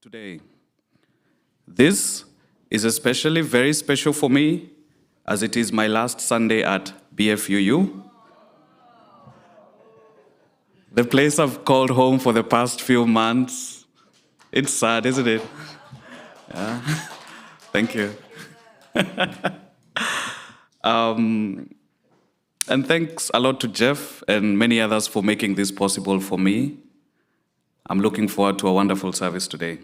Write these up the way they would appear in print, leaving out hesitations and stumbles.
today. This is especially very special for me as it is my last Sunday at BFUU, the place I've called home for the past few months. It's sad, isn't it? Yeah. Thank you. And thanks a lot to Jeff and many others for making this possible for me. I'm looking forward to a wonderful service today.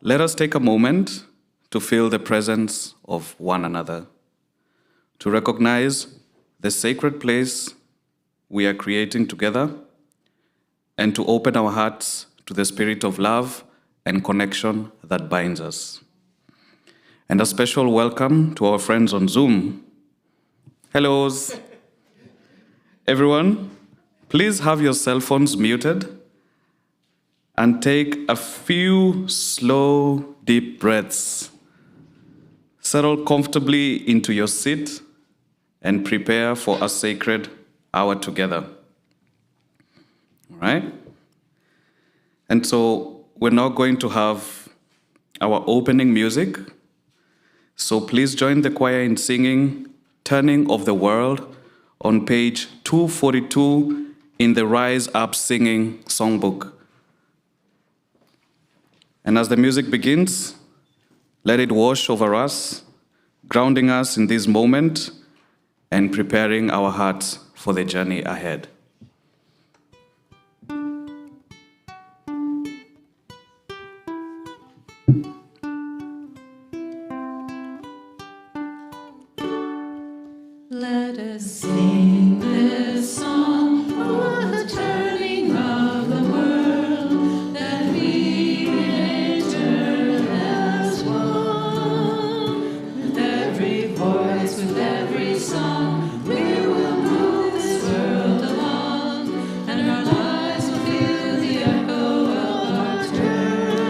Let us take a moment to feel the presence of one another, to recognize the sacred place we are creating together, and to open our hearts to the spirit of love and connection that binds us. And a special welcome to our friends on Zoom. Hellos. Everyone, please have your cell phones muted and take a few slow, deep breaths. Settle comfortably into your seat and prepare for a sacred hour together. All right? And so we're now going to have our opening music. So please join the choir in singing Turning of the World on page 242 in the Rise Up Singing songbook. And as the music begins, let it wash over us, grounding us in this moment and preparing our hearts for the journey ahead. Let us sing this song for the turning of the world, that we may turn as one. With every voice, with every song, we will move this world along, and our lives will feel the echo of our turning.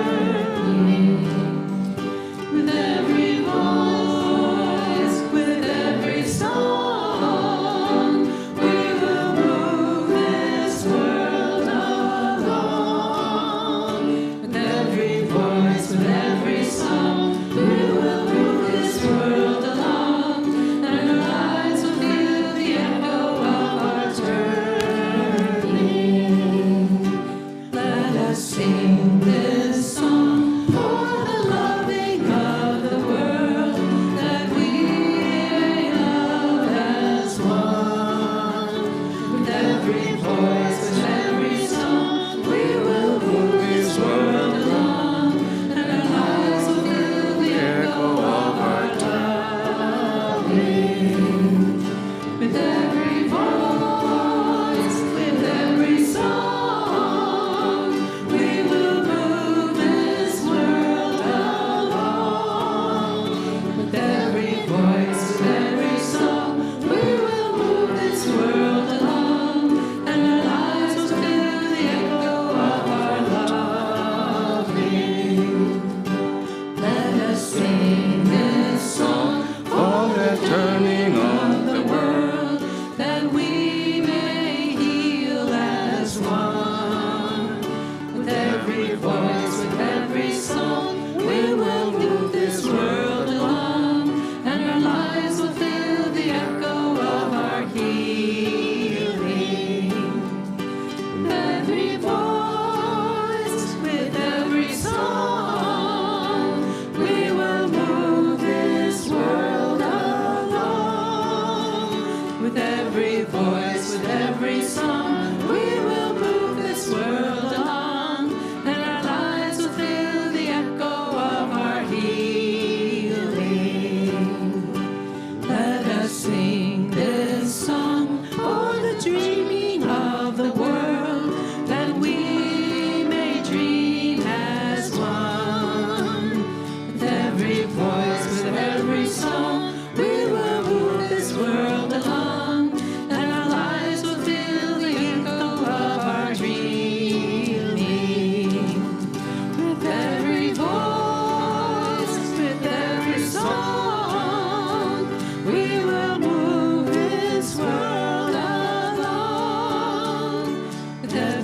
With every voice, with every song,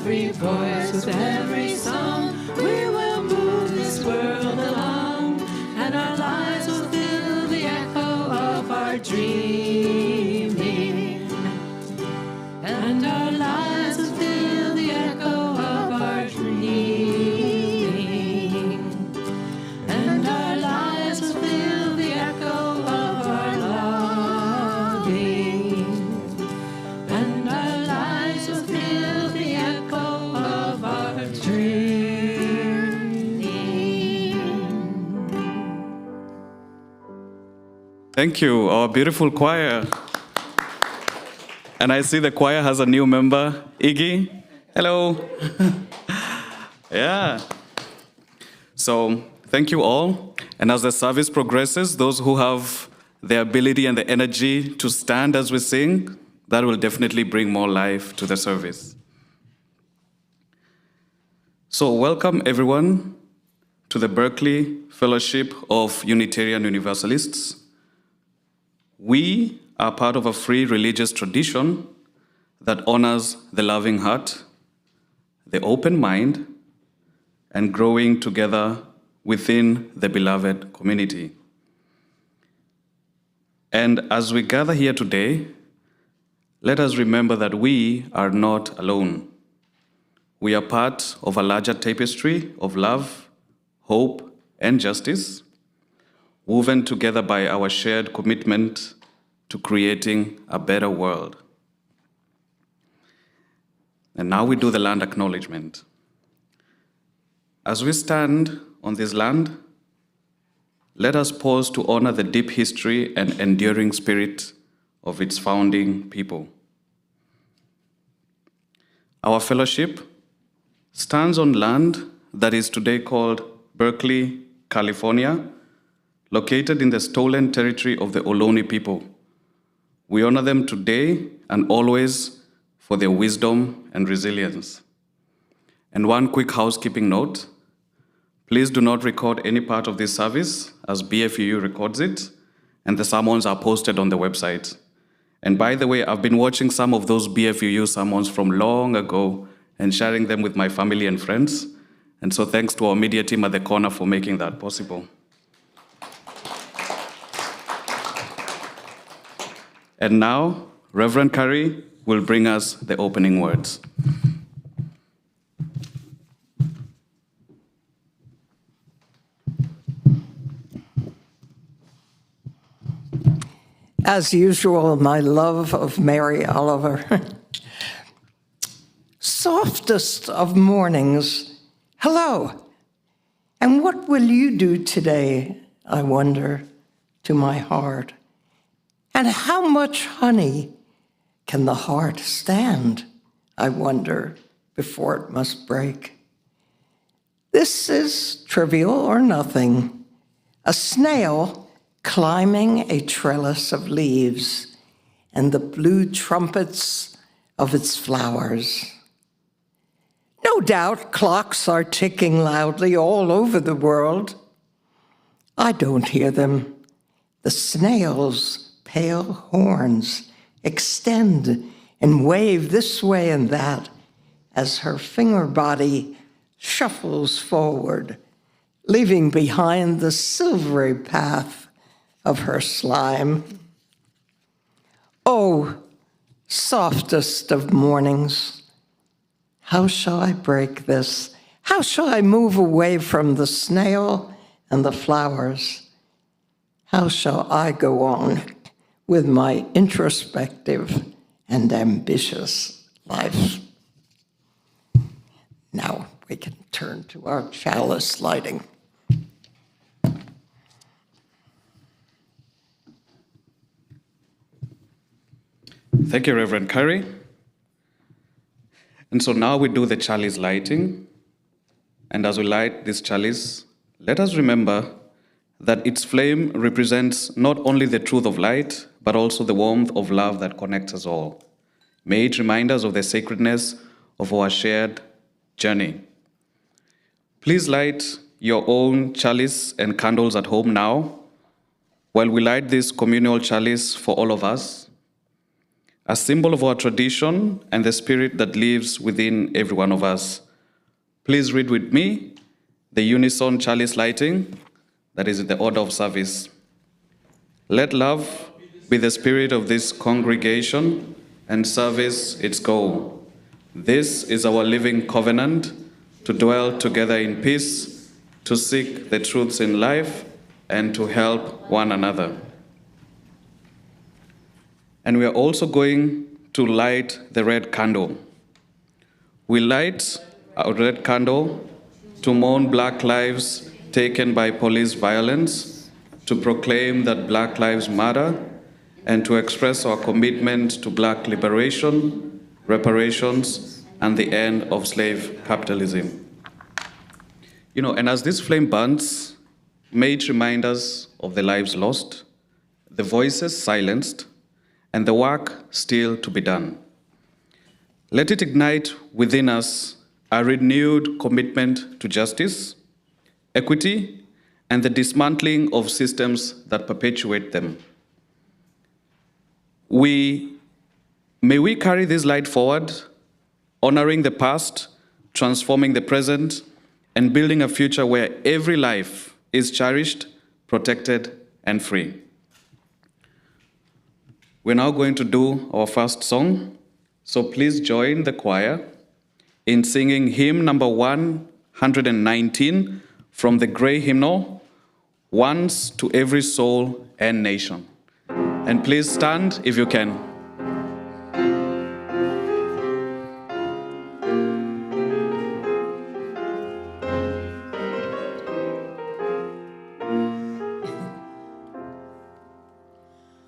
every voice, with every song. We will move this world along, and our lives will fill the echo of our dreaming. And our lives will fill the echo of our dreaming. And our lives will fill the echo of our longing. And our lives will fill the echo of our dreaming. Thank you, our beautiful choir. And I see the choir has a new member, Iggy. Hello. Yeah. So thank you all. And as the service progresses, those who have the ability and the energy to stand as we sing, that will definitely bring more life to the service. So welcome everyone to the Berkeley Fellowship of Unitarian Universalists. We are part of a free religious tradition that honors the loving heart, the open mind, and growing together within the beloved community. And as we gather here today, let us remember that we are not alone. We are part of a larger tapestry of love, hope, and justice, woven together by our shared commitment to creating a better world. And now we do the land acknowledgement. As we stand on this land, let us pause to honor the deep history and enduring spirit of its founding people. Our fellowship stands on land that is today called Berkeley, California, located in the stolen territory of the Ohlone people. We honor them today and always for their wisdom and resilience. And one quick housekeeping note, please do not record any part of this service as BFUU records it, and the sermons are posted on the website. And by the way, I've been watching some of those BFUU sermons from long ago and sharing them with my family and friends. And so thanks to our media team at the corner for making that possible. And now, Reverend Carrie will bring us the opening words. As usual, my love of Mary Oliver. Softest of mornings, hello. And what will you do today, I wonder, to my heart? And how much honey can the heart stand, I wonder, before it must break? This is trivial or nothing. A snail climbing a trellis of leaves and the blue trumpets of its flowers. No doubt clocks are ticking loudly all over the world. I don't hear them. The snail's pale horns extend and wave this way and that as her finger body shuffles forward, leaving behind the silvery path of her slime. Oh, softest of mornings, how shall I break this? How shall I move away from the snail and the flowers? How shall I go on with my introspective and ambitious life? Now we can turn to our chalice lighting. Thank you, Reverend Carrie. And so now we do the chalice lighting. And as we light this chalice, let us remember that its flame represents not only the truth of light, but also the warmth of love that connects us all. May it remind us of the sacredness of our shared journey. Please light your own chalice and candles at home now, while we light this communal chalice for all of us, a symbol of our tradition and the spirit that lives within every one of us. Please read with me the unison chalice lighting, that is the order of service. Let love be the spirit of this congregation and service its goal. This is our living covenant to dwell together in peace, to seek the truths in life, and to help one another. And we are also going to light the red candle. We light a red candle to mourn Black lives taken by police violence, to proclaim that Black lives matter, and to express our commitment to Black liberation, reparations, and the end of slave capitalism. And as this flame burns, may it remind us of the lives lost, the voices silenced, and the work still to be done. Let it ignite within us a renewed commitment to justice, equity, and the dismantling of systems that perpetuate them. May we carry this light forward, honoring the past, transforming the present, and building a future where every life is cherished, protected, and free. We're now going to do our first song, so please join the choir in singing hymn number 119 from the Grey Hymnal, Once to Every Soul and Nation. And please stand if you can.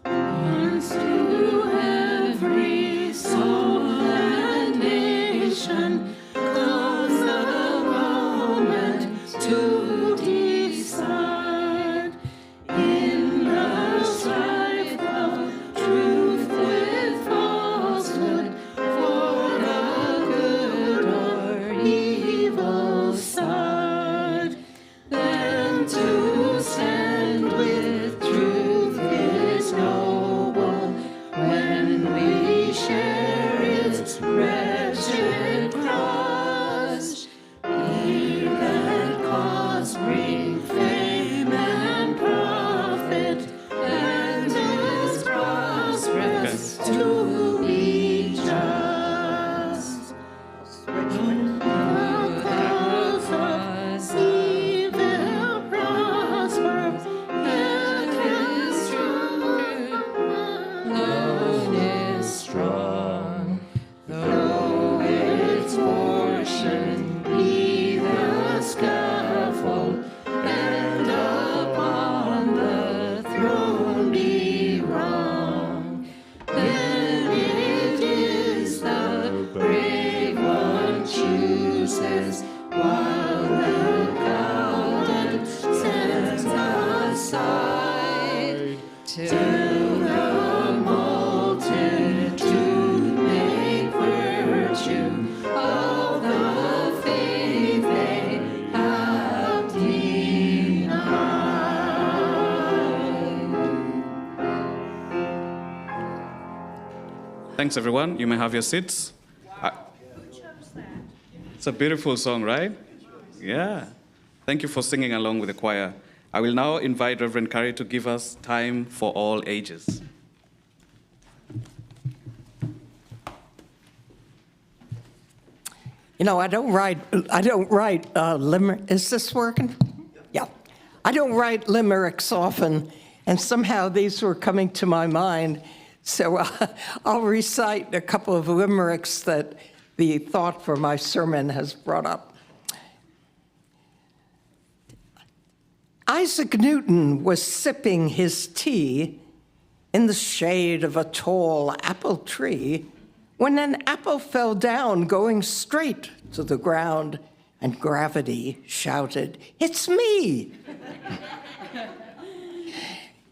Once to every soul and nation comes the moment to decide in the strife of truth with falsehood for the good or evil side. Then to stand with truth is noble when we share its wretched cross. Hear that cause bring fame and profit, and is prosperous to be just. When the cause of evil prospers, it is strong. Love is strong, though its portion be the scaffold, and upon the throne be wrong. Then it is the brave one chooses, while the coward stands aside. Till the multitude make virtue of the faith they have denied. Thanks, everyone. You may have your seats. It's a beautiful song, right? Yeah. Thank you for singing along with the choir. I will now invite Reverend Carrie to give us Time for All Ages. I don't write limerick. Is this working? Yeah. I don't write limericks often, and somehow these were coming to my mind. So I'll recite a couple of limericks that the thought for my sermon has brought up. Isaac Newton was sipping his tea in the shade of a tall apple tree when an apple fell down going straight to the ground, and gravity shouted, "It's me!"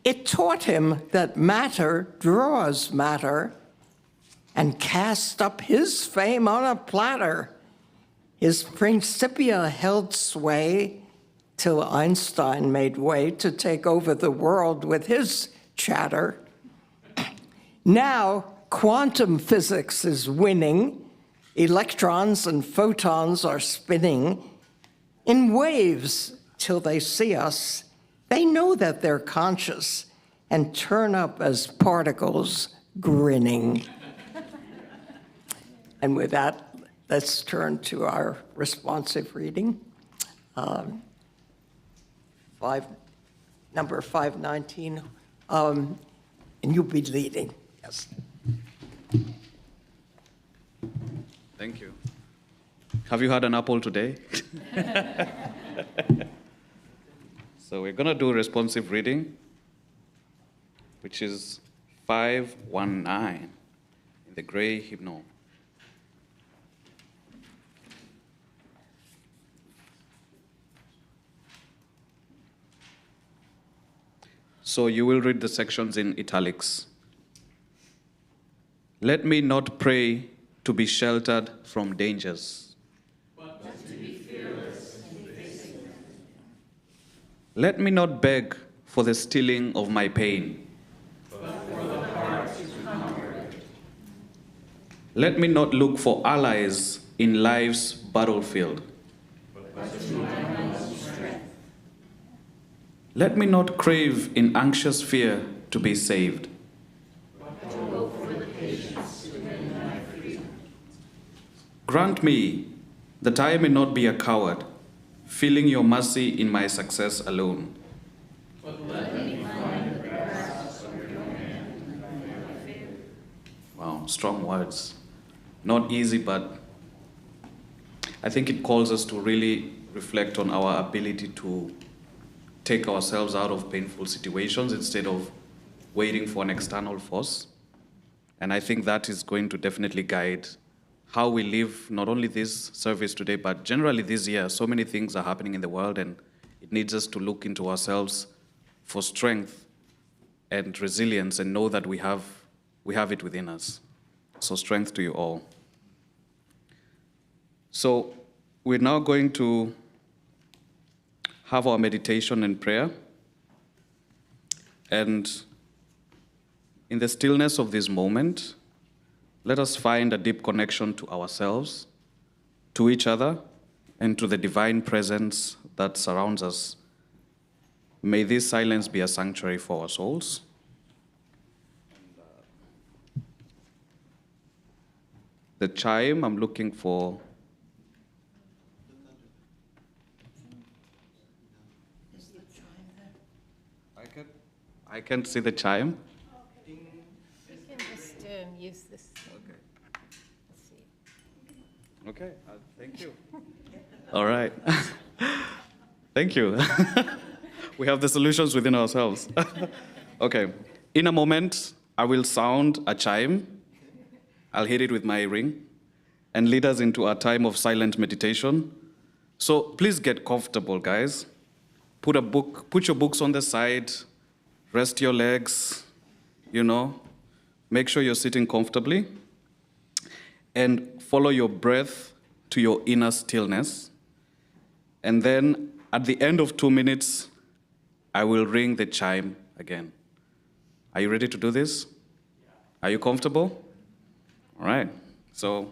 It taught him that matter draws matter, and cast up his fame on a platter. His Principia held sway till Einstein made way to take over the world with his chatter. Now, quantum physics is winning. Electrons and photons are spinning. in waves till they see us. They know that they're conscious and turn up as particles grinning. And with that, let's turn to our responsive reading. Number 519, and you'll be leading. Yes. Thank you. Have you had an apple today? So we're going to do responsive reading, which is 519 in the gray hymnal. So you will read the sections in italics. Let me not pray to be sheltered from dangers, but to be fearless in facing them. Let me not beg for the stilling of my pain, but for the heart to comfort it. Let me not look for allies in life's battlefield, but to my own strength. Let me not crave in anxious fear to be saved, but to hope for the patience to win my freedom. Grant me that I may not be a coward, feeling your mercy in my success alone. But let me find the grasp of your hand in my favor. Wow, strong words. Not easy, but I think it calls us to really reflect on our ability to take ourselves out of painful situations instead of waiting for an external force. And I think that is going to definitely guide how we live, not only this service today, but generally this year. So many things are happening in the world, and it needs us to look into ourselves for strength and resilience and know that we have it within us. So strength to you all. So we're now going to have our meditation and prayer. And in the stillness of this moment, let us find a deep connection to ourselves, to each other, and to the divine presence that surrounds us. May this silence be a sanctuary for our souls. The chime I'm looking for. I can't see the chime. You can just use this. Okay. Let's see. Okay, thank you. All right. Thank you. We have the solutions within ourselves. Okay. In a moment, I will sound a chime. I'll hit it with my ring and lead us into a time of silent meditation. So please get comfortable, guys. Put your books on the side. Rest your legs, make sure you're sitting comfortably, and follow your breath to your inner stillness. And then at the end of 2 minutes, I will ring the chime again. Are you ready to do this? Are you comfortable? All right, so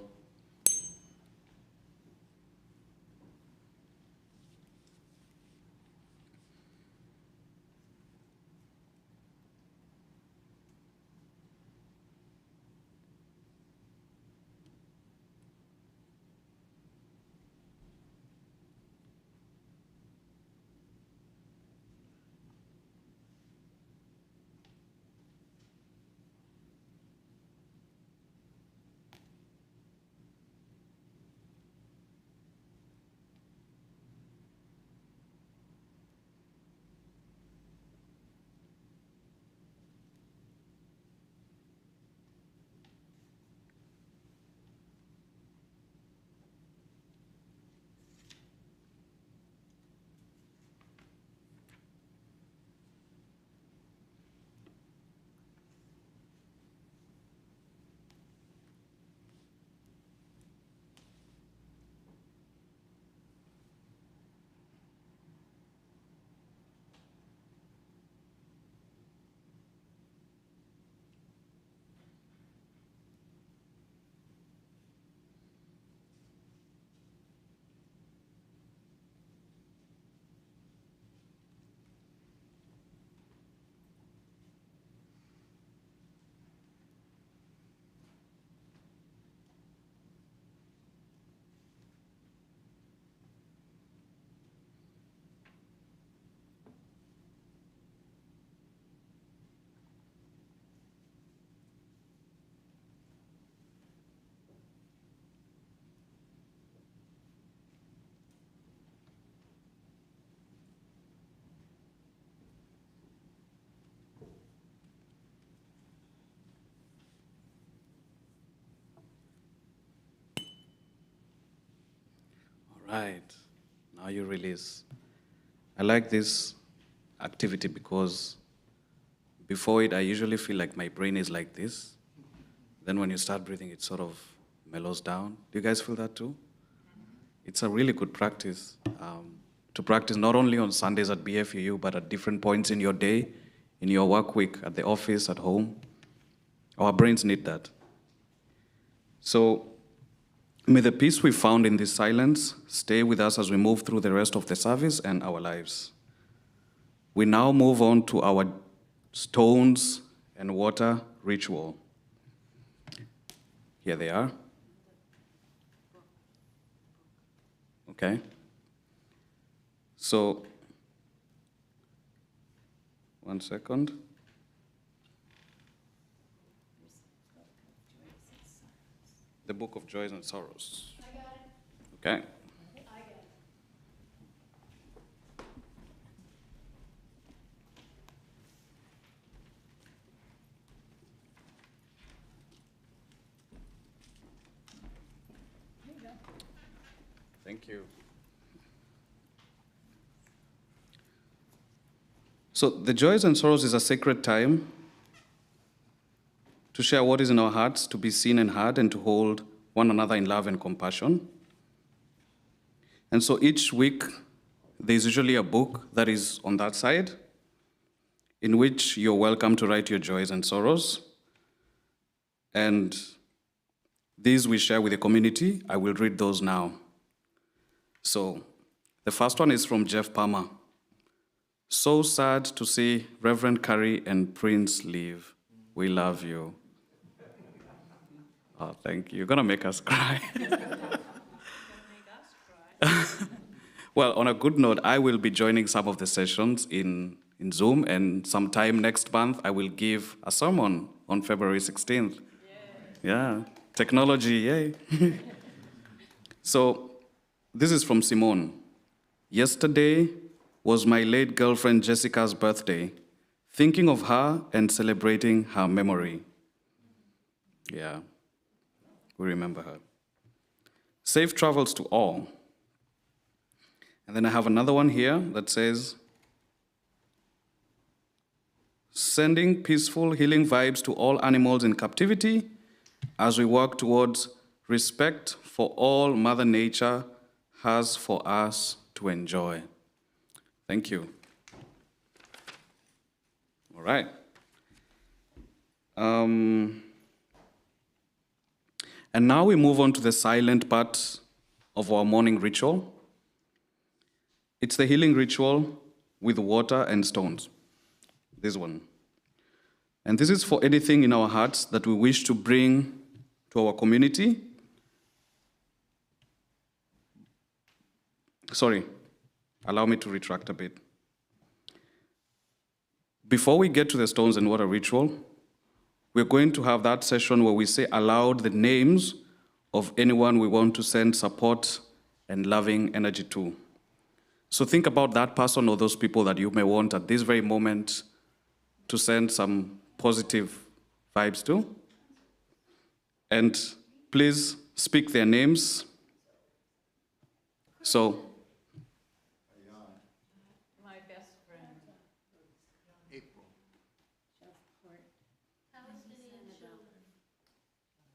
right. Now you release. I like this activity because before it, I usually feel like my brain is like this. Then when you start breathing, it sort of mellows down. Do you guys feel that too? It's a really good practice to practice not only on Sundays at BFUU, but at different points in your day, in your work week, at the office, at home. Our brains need that. So may the peace we found in this silence stay with us as we move through the rest of the service and our lives. We now move on to our stones and water ritual. Here they are. Okay? So, one second. The Book of Joys and Sorrows. I got it. Okay. I got it. Thank you. So, the Joys and Sorrows is a sacred time to share what is in our hearts, to be seen and heard, and to hold one another in love and compassion. And so each week, there's usually a book that is on that side, in which you're welcome to write your joys and sorrows. And these we share with the community. I will read those now. So the first one is from Jeff Palmer. So sad to see Reverend Carrie and Prince leave. We love you. Oh, thank you. You're going to make us cry. Well, on a good note, I will be joining some of the sessions in Zoom, and sometime next month, I will give a sermon on February 16th. Yeah, technology, yay. So, this is from Simone. Yesterday was my late girlfriend Jessica's birthday. Thinking of her and celebrating her memory. Yeah. We remember her. Safe travels to all. And then I have another one here that says, sending peaceful, healing vibes to all animals in captivity as we work towards respect for all Mother Nature has for us to enjoy. Thank you. All right. And now we move on to the silent part of our morning ritual. It's the healing ritual with water and stones. This one. And this is for anything in our hearts that we wish to bring to our community. Sorry, allow me to retract a bit. Before we get to the stones and water ritual, we're going to have that session where we say aloud the names of anyone we want to send support and loving energy to. So think about that person or those people that you may want at this very moment to send some positive vibes to. And please speak their names. So, My best friend. Palestinian children.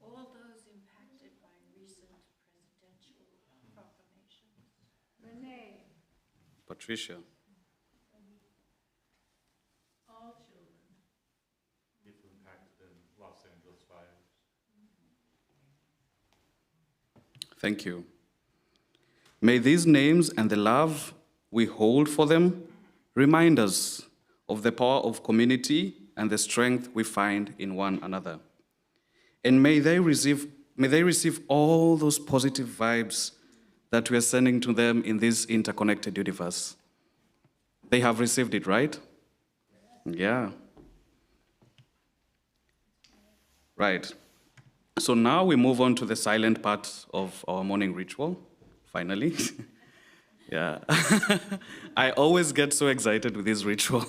All those impacted by recent presidential proclamations. Renee. Patricia. All children. People impacted in Los Angeles fires. Thank you. May these names and the love we hold for them remind us of the power of community and the strength we find in one another. And may they receive all those positive vibes that we are sending to them in this interconnected universe. They have received it, right? Yeah. Right. So now we move on to the silent part of our morning ritual, finally. Yeah. I always get so excited with this ritual.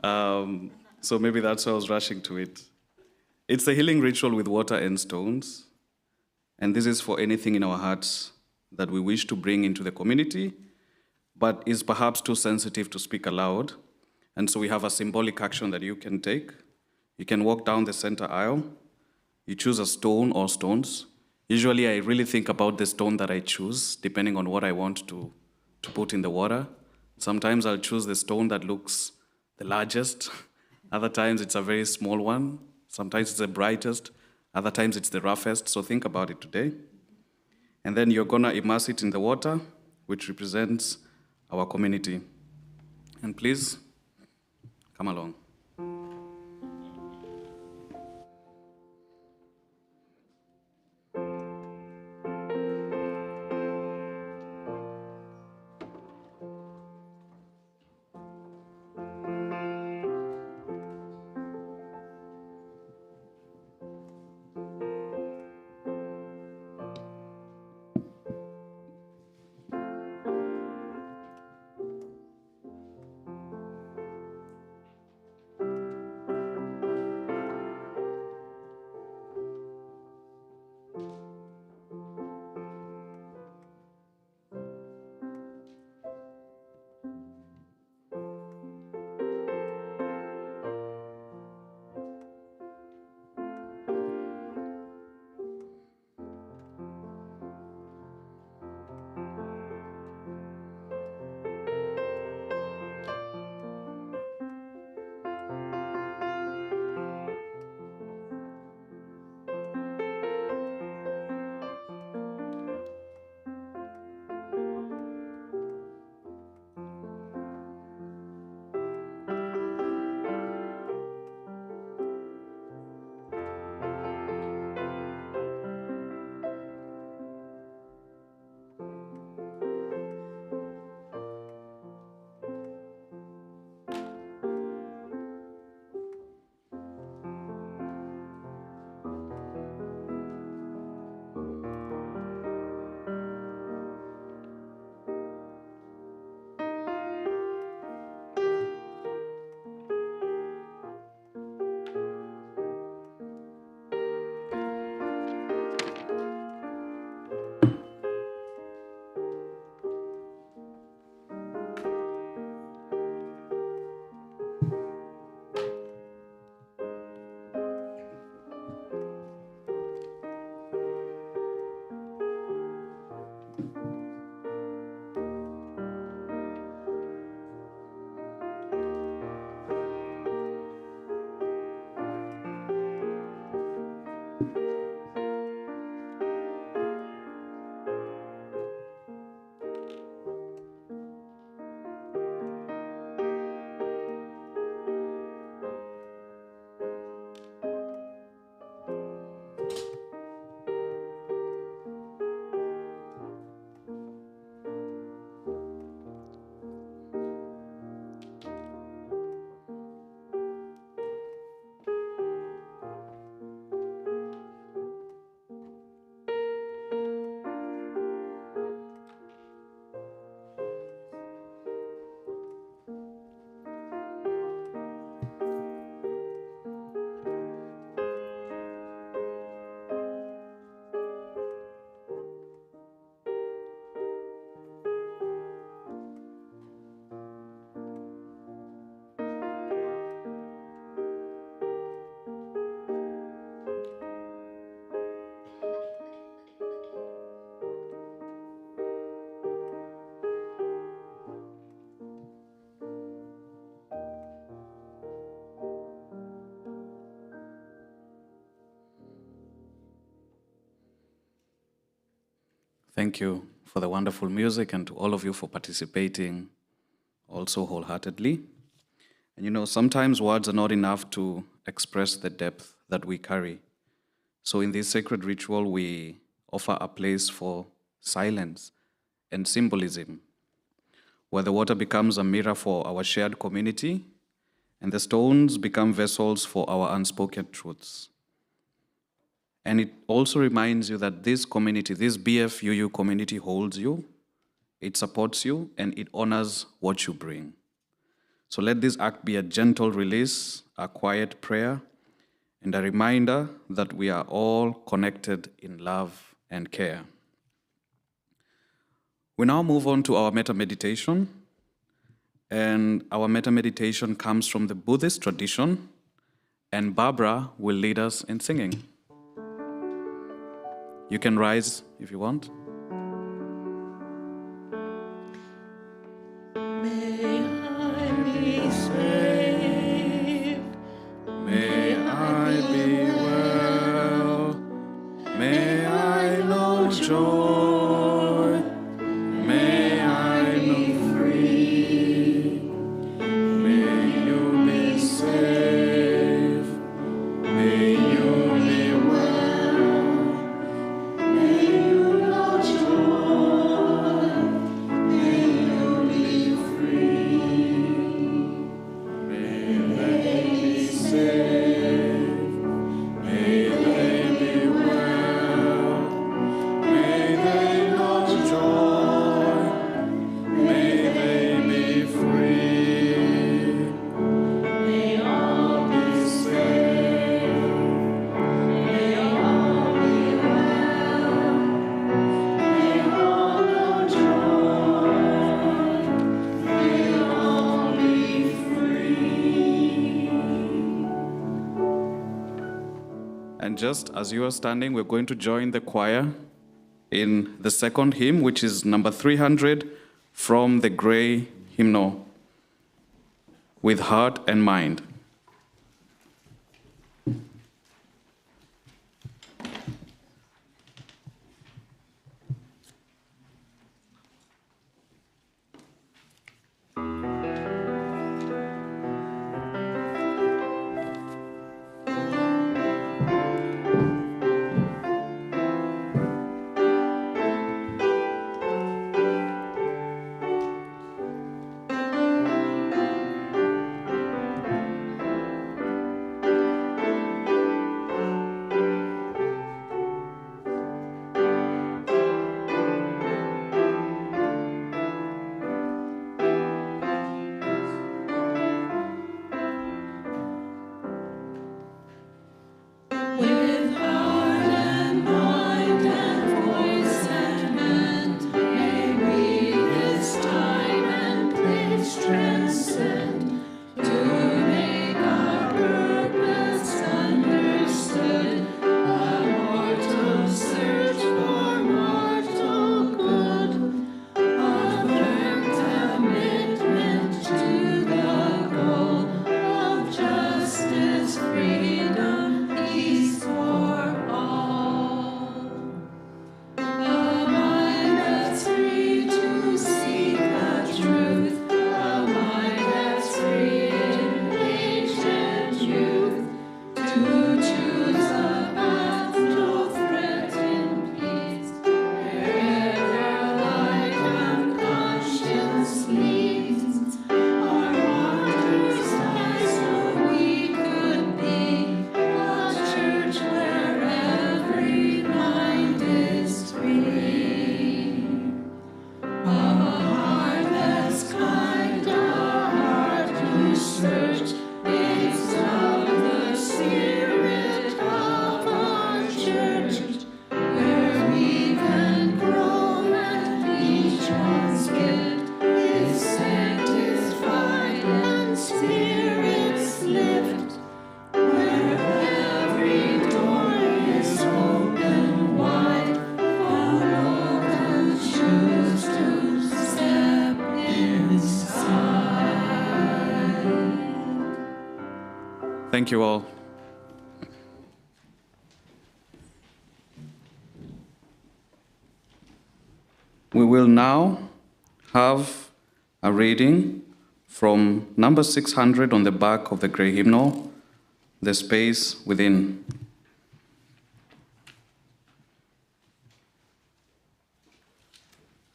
So maybe that's why I was rushing to it. It's a healing ritual with water and stones. And this is for anything in our hearts that we wish to bring into the community, but is perhaps too sensitive to speak aloud. And so we have a symbolic action that you can take. You can walk down the center aisle. You choose a stone or stones. Usually I really think about the stone that I choose, depending on what I want to put in the water. Sometimes I'll choose the stone that looks the largest. Other times it's a very small one. Sometimes it's the brightest. Other times it's the roughest. So think about it today. And then you're gonna immerse it in the water, which represents our community. And please, come along. Thank you for the wonderful music and to all of you for participating also wholeheartedly. And you know, sometimes words are not enough to express the depth that we carry. So in this sacred ritual, we offer a place for silence and symbolism, where the water becomes a mirror for our shared community and the stones become vessels for our unspoken truths. And it also reminds you that this community, this BFUU community holds you, it supports you, and it honors what you bring. So let this act be a gentle release, a quiet prayer, and a reminder that we are all connected in love and care. We now move on to our metta meditation. And our metta meditation comes from the Buddhist tradition, and Barbara will lead us in singing. You can rise if you want. May I be saved. May I be well. May I know joy. May I know free. May you be safe. May you be well. May you know joy. May you be free. May they be safe. May they be well. May they know joy. May they be free. May all be safe. May all be well. May all know joy. May all be free. And just as you are standing, we're going to join the choir in the second hymn, which is number 300 from the Gray Hymnal, With Heart and Mind. With heart and mind and voice and hand, may we this time and place transcend, to make our purpose understood, a mortal search for mortal good, a firm commitment to the goal of justice, freedom, peace for all. A mind that's free to seek the truth, a mind that's free in age and youth, to choose a path no threat impedes, wherever light and conscience leads. Our martyrs die so we could be a church where every mind is free. A heart that's kind, a heart who searched, is of the spirit of our church, where we can grow and each one's gift is sanctified and spirits lift, where every door is open wide for all who choose to step inside. Thank you all. We will now have a reading from number 600 on the back of the Gray Hymnal, The Space Within.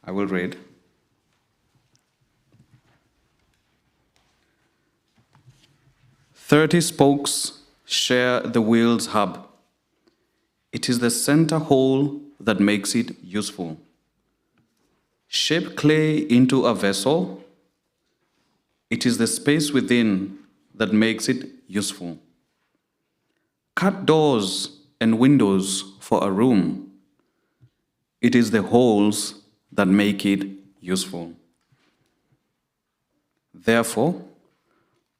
I will read. "30 spokes share the wheel's hub. It is the center hole that makes it useful. Shape clay into a vessel. It is the space within that makes it useful. Cut doors and windows for a room. It is the holes that make it useful. Therefore,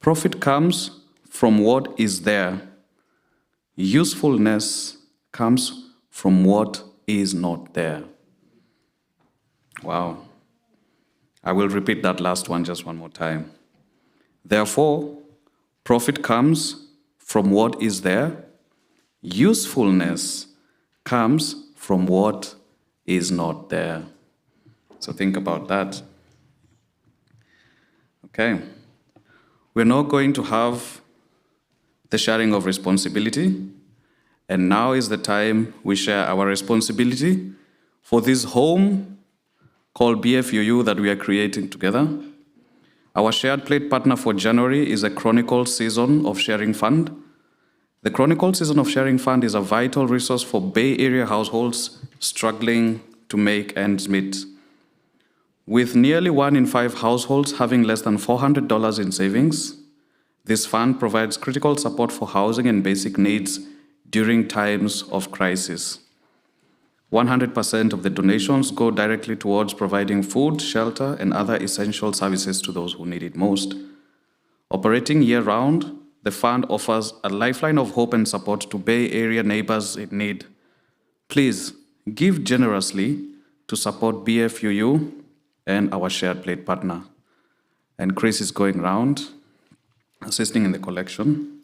profit comes from what is there. Usefulness comes from what is not there. Wow. I will repeat that last one just one more time. Therefore, profit comes from what is there. Usefulness comes from what is not there. So think about that. Okay. We're now going to have the sharing of responsibility. And now is the time we share our responsibility for this home called BFUU that we are creating together. Our shared plate partner for January is a Chronicle Season of Sharing Fund. The Chronicle Season of Sharing Fund is a vital resource for Bay Area households struggling to make ends meet. With nearly 1 in 5 households having less than $400 in savings, this fund provides critical support for housing and basic needs during times of crisis. 100% of the donations go directly towards providing food, shelter, and other essential services to those who need it most. Operating year-round, the fund offers a lifeline of hope and support to Bay Area neighbors in need. Please give generously to support BFUU and our shared plate partner. And Chris is going around, assisting in the collection.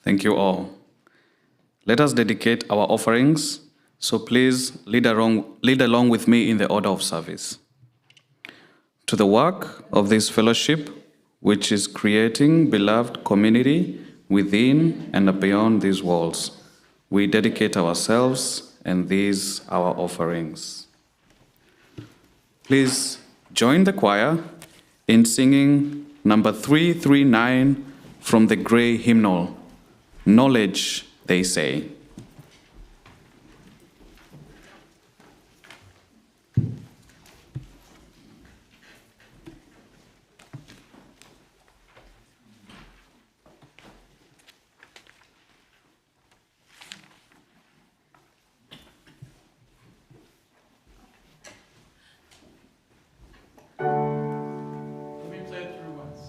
Thank you all. Let us dedicate our offerings, so please lead along with me in the order of service. To the work of this fellowship, which is creating beloved community within and beyond these walls, we dedicate ourselves and these our offerings. Please join the choir in singing number 339 from the Gray hymnal, Knowledge, They Say. Let me play it through once.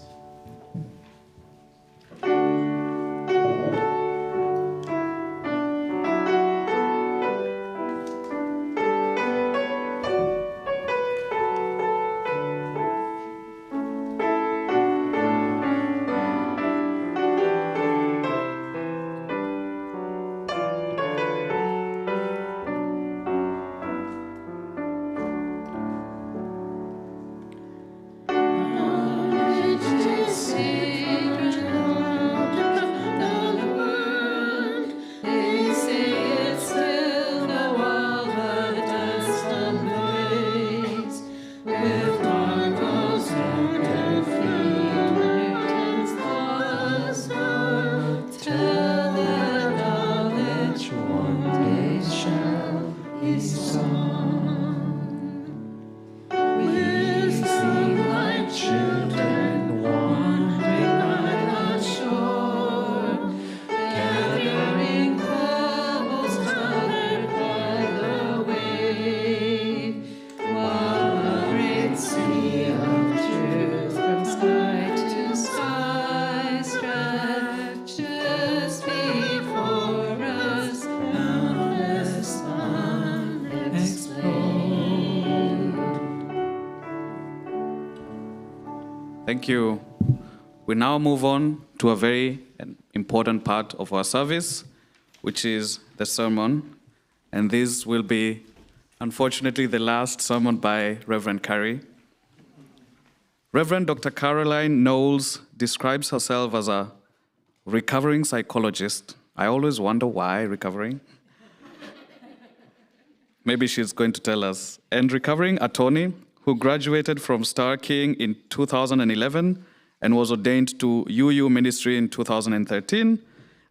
Thank you. We now move on to a very important part of our service, which is the sermon. And this will be, unfortunately, the last sermon by Reverend Carrie. Reverend Dr. Caroline Knowles describes herself as a recovering psychologist. I always wonder why recovering. Maybe she's going to tell us. And recovering attorney who graduated from Star King in 2011 and was ordained to UU ministry in 2013,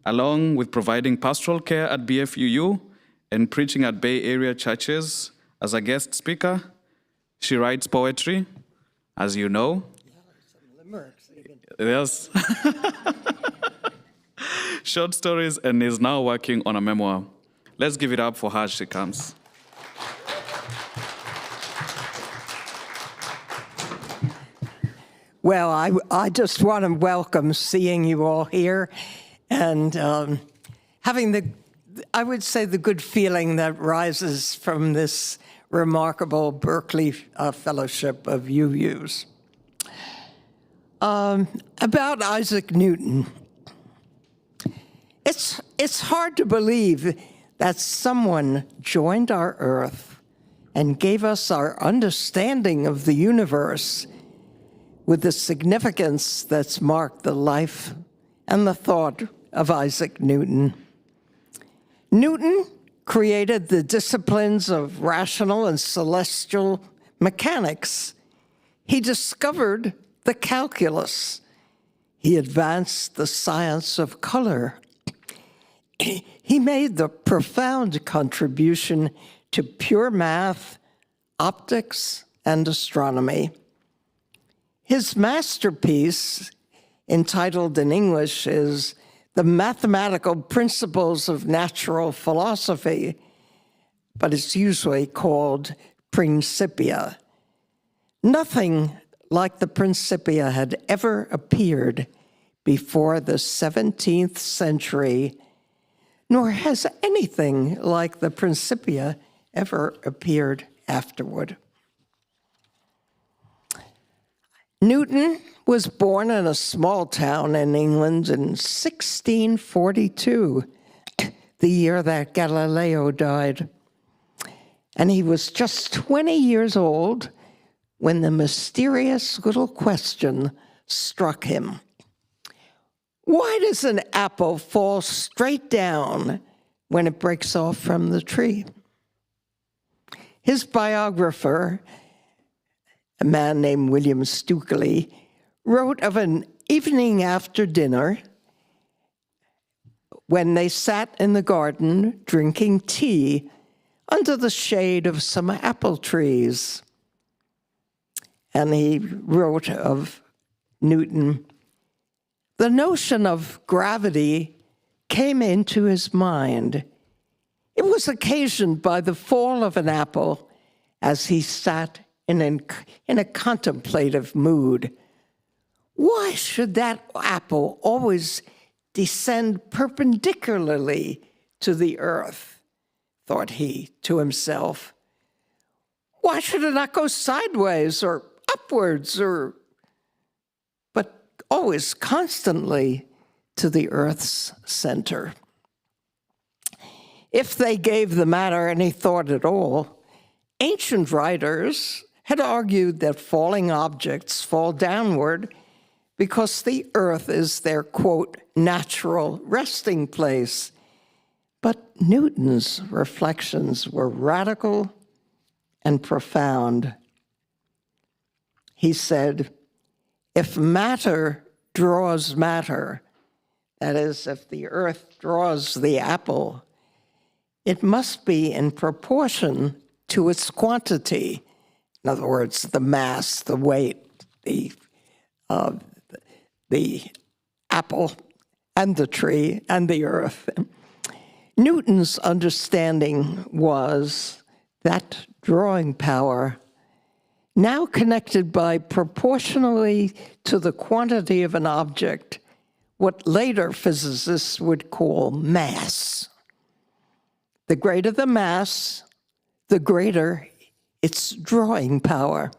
along with providing pastoral care at BFUU and preaching at Bay Area churches as a guest speaker. She writes poetry, as you know. Yes. Short stories, and is now working on a memoir. Let's give it up for her as she comes. Well, I just want to welcome seeing you all here and having I would say the good feeling that rises from this remarkable Berkeley Fellowship of UUs. About Isaac Newton. It's hard to believe that someone joined our earth and gave us our understanding of the universe with the significance that's marked the life and the thought of Isaac Newton. Newton created the disciplines of rational and celestial mechanics. He discovered the calculus. He advanced the science of color. He made the profound contribution to pure math, optics, and astronomy. His masterpiece, entitled in English, is The Mathematical Principles of Natural Philosophy, but it's usually called Principia. Nothing like the Principia had ever appeared before the 17th century, nor has anything like the Principia ever appeared afterward. Newton was born in a small town in England in 1642, the year that Galileo died. And he was just 20 years old when the mysterious little question struck him. Why does an apple fall straight down when it breaks off from the tree? His biographer, a man named William Stukeley, wrote of an evening after dinner when they sat in the garden drinking tea under the shade of some apple trees. And he wrote of Newton, the notion of gravity came into his mind. It was occasioned by the fall of an apple as he sat in a contemplative mood. Why should that apple always descend perpendicularly to the earth, thought he to himself. Why should it not go sideways or upwards, but always constantly to the earth's center? If they gave the matter any thought at all, ancient writers had argued that falling objects fall downward because the earth is their, quote, natural resting place. But Newton's reflections were radical and profound. He said, if matter draws matter, that is, if the earth draws the apple, it must be in proportion to its quantity. In other words, the mass, the weight, the apple and the tree and the earth. Newton's understanding was that drawing power, now connected by proportionally to the quantity of an object, what later physicists would call mass. The greater the mass, the greater its drawing power.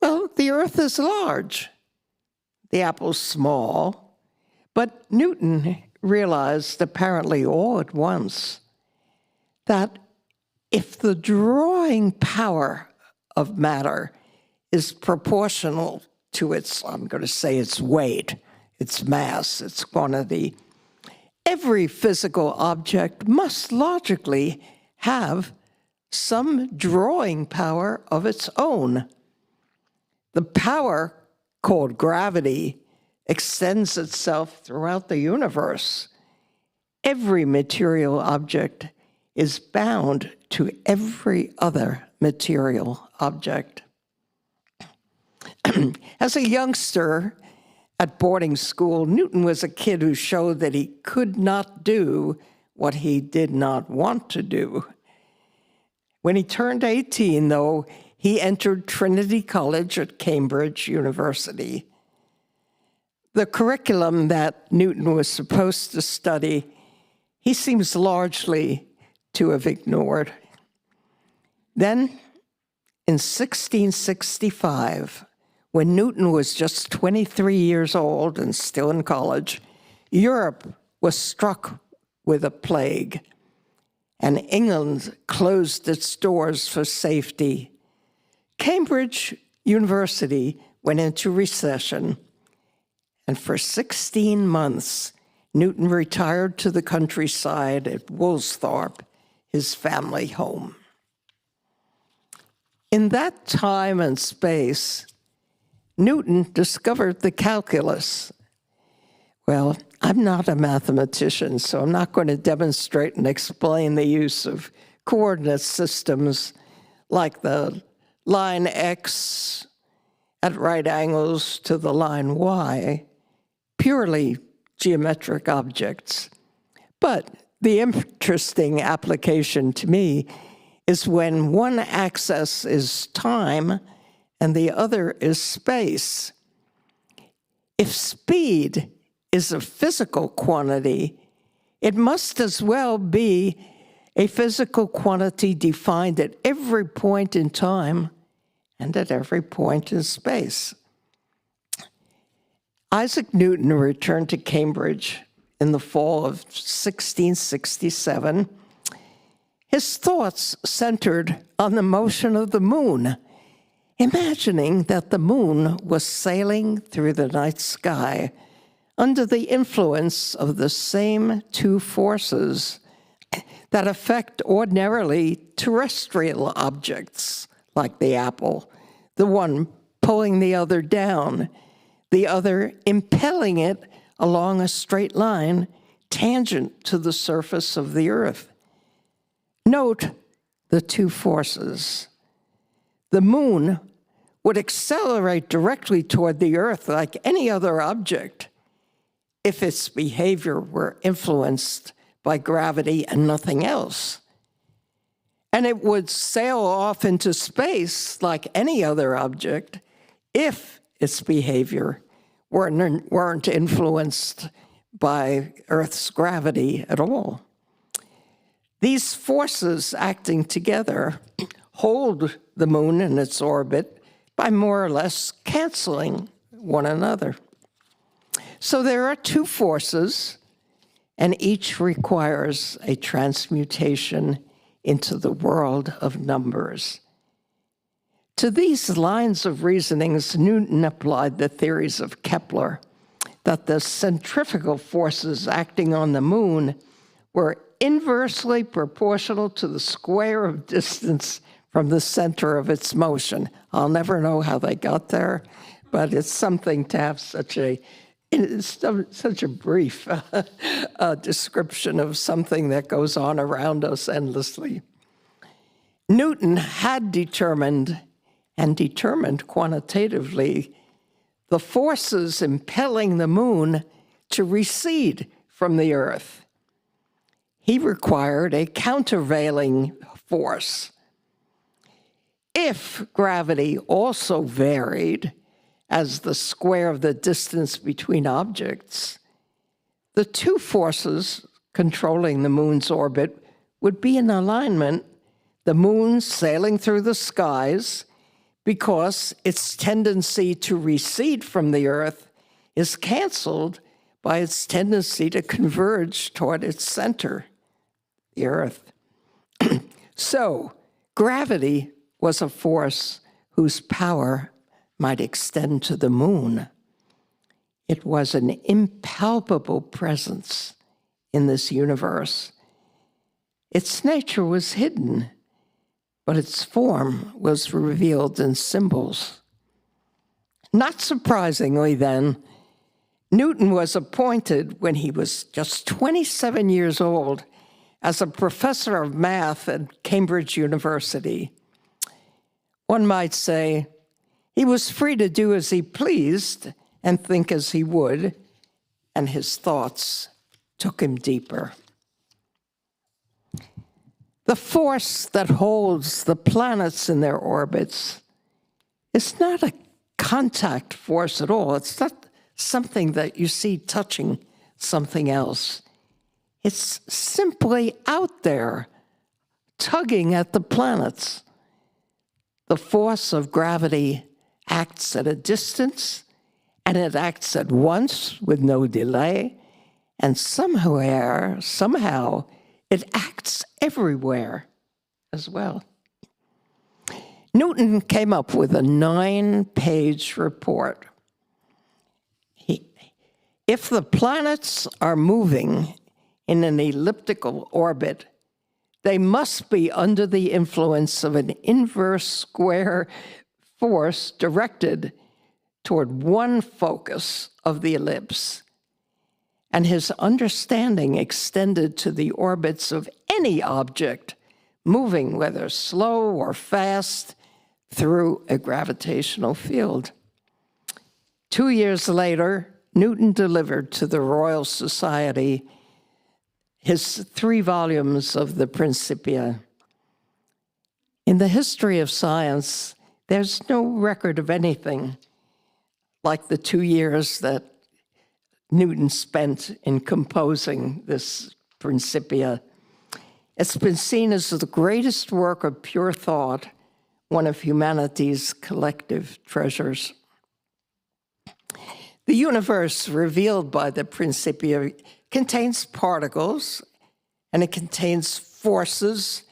Well, the Earth is large, the apple's small, but Newton realized apparently all at once that if the drawing power of matter is proportional to its, I'm going to say its weight, its mass, its quantity, every physical object must logically have some drawing power of its own. The power called gravity extends itself throughout the universe. Every material object is bound to every other material object. As a youngster at boarding school, Newton was a kid who showed that he could not do what he did not want to do. When he turned 18, though, he entered Trinity College at Cambridge University. The curriculum that Newton was supposed to study, he seems largely to have ignored. Then, in 1665, when Newton was just 23 years old and still in college, Europe was struck with a plague, and England closed its doors for safety. Cambridge University went into recession, and for 16 months, Newton retired to the countryside at Woolsthorpe, his family home. In that time and space, Newton discovered the calculus. Well, I'm not a mathematician, so I'm not going to demonstrate and explain the use of coordinate systems like the line X at right angles to the line Y, purely geometric objects. But the interesting application to me is when one axis is time and the other is space. If speed is a physical quantity, it must as well be a physical quantity defined at every point in time and at every point in space. Isaac Newton returned to Cambridge in the fall of 1667. His thoughts centered on the motion of the moon, imagining that the moon was sailing through the night sky under the influence of the same two forces that affect ordinarily terrestrial objects, like the apple, the one pulling the other down, the other impelling it along a straight line tangent to the surface of the earth. Note the two forces. The moon would accelerate directly toward the earth like any other object if its behavior were influenced by gravity and nothing else. And it would sail off into space like any other object if its behavior weren't influenced by Earth's gravity at all. These forces acting together hold the moon in its orbit by more or less canceling one another. So there are two forces, and each requires a transmutation into the world of numbers. To these lines of reasonings, Newton applied the theories of Kepler, that the centrifugal forces acting on the moon were inversely proportional to the square of distance from the center of its motion. I'll never know how they got there, but it's something to have such a brief description of something that goes on around us endlessly. Newton had determined quantitatively the forces impelling the moon to recede from the Earth. He required a countervailing force. If gravity also varied as the square of the distance between objects, the two forces controlling the moon's orbit would be in alignment, the moon sailing through the skies, because its tendency to recede from the Earth is canceled by its tendency to converge toward its center, the Earth. So, gravity was a force whose power might extend to the moon. It was an impalpable presence in this universe. Its nature was hidden, but its form was revealed in symbols. Not surprisingly, then, Newton was appointed when he was just 27 years old as a professor of math at Cambridge University. One might say he was free to do as he pleased and think as he would, and his thoughts took him deeper. The force that holds the planets in their orbits is not a contact force at all. It's not something that you see touching something else. It's simply out there, tugging at the planets. The force of gravity acts at a distance, and it acts at once with no delay, and somehow, it acts everywhere as well. Newton came up with a 9-page report. If the planets are moving in an elliptical orbit, they must be under the influence of an inverse square force directed toward one focus of the ellipse. And his understanding extended to the orbits of any object moving, whether slow or fast, through a gravitational field. 2 years later, Newton delivered to the Royal Society his 3 volumes of the Principia. In the history of science, there's no record of anything like the 2 years that Newton spent in composing this Principia. It's been seen as the greatest work of pure thought, one of humanity's collective treasures. The universe revealed by the Principia contains particles, and it contains forces,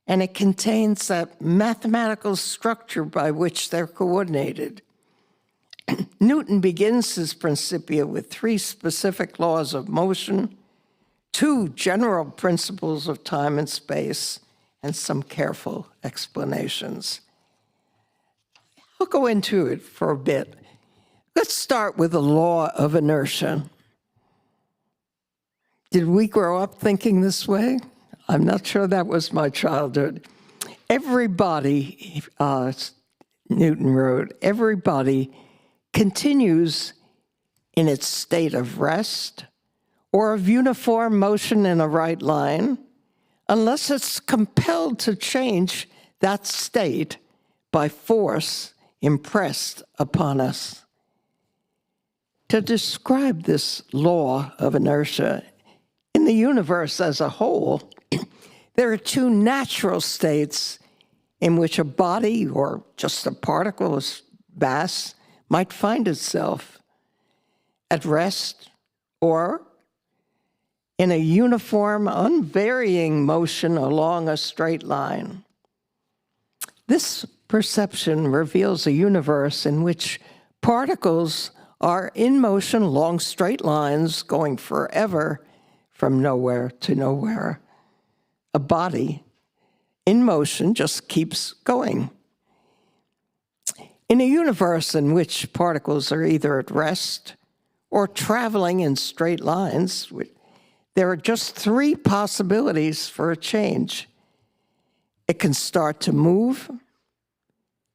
and it contains that mathematical structure by which they're coordinated. Newton begins his Principia with 3 specific laws of motion, 2 general principles of time and space, and some careful explanations. I'll go into it for a bit. Let's start with the law of inertia. Did we grow up thinking this way? I'm not sure that was my childhood. Everybody, Newton wrote, everybody continues in its state of rest or of uniform motion in a right line unless it's compelled to change that state by force impressed upon us. To describe this law of inertia in the universe as a whole, there are 2 natural states in which a body or just a particle of mass might find itself: at rest or in a uniform, unvarying motion along a straight line. This perception reveals a universe in which particles are in motion along straight lines going forever from nowhere to nowhere. A body in motion just keeps going. In a universe in which particles are either at rest or traveling in straight lines, there are just 3 possibilities for a change. It can start to move,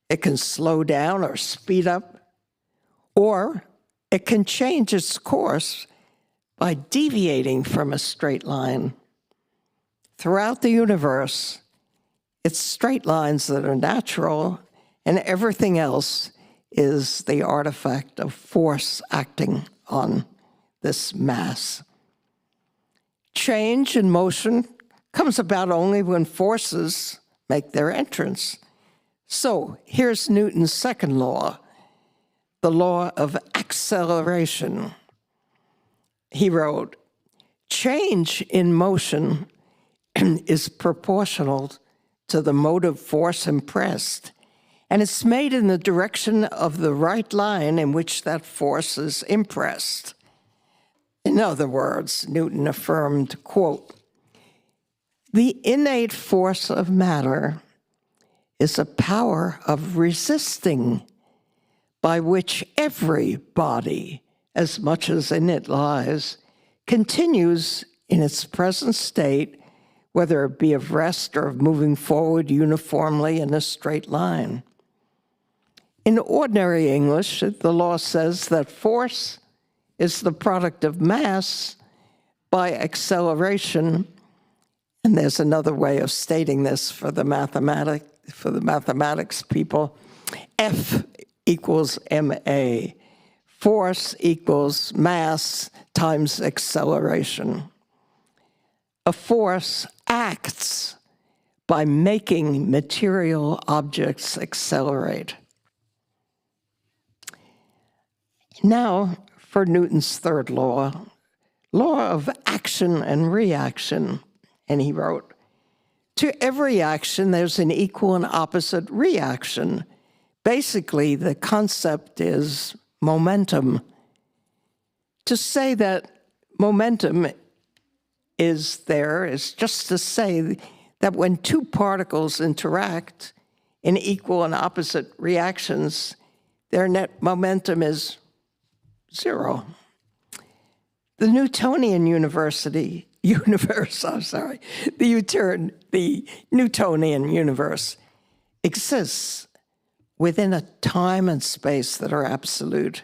it can slow down or speed up, or it can change its course by deviating from a straight line. Throughout the universe, it's straight lines that are natural, and everything else is the artifact of force acting on this mass. Change in motion comes about only when forces make their entrance. So here's Newton's second law, the law of acceleration. He wrote, change in motion is proportional to the motive force impressed, and it's made in the direction of the right line in which that force is impressed. In other words, Newton affirmed, quote, the innate force of matter is a power of resisting by which every body, as much as in it lies, continues in its present state, whether it be of rest or of moving forward uniformly in a straight line. In ordinary English, the law says that force is the product of mass by acceleration, and there's another way of stating this for the mathematics people. F equals ma. Force equals mass times acceleration. A force acts by making material objects accelerate. Now for Newton's third law, law of action and reaction. And he wrote, to every action, there's an equal and opposite reaction. Basically, the concept is momentum. To say that momentum is there is just to say that when two particles interact in equal and opposite reactions, their net momentum is zero. The Newtonian the Newtonian universe exists within a time and space that are absolute.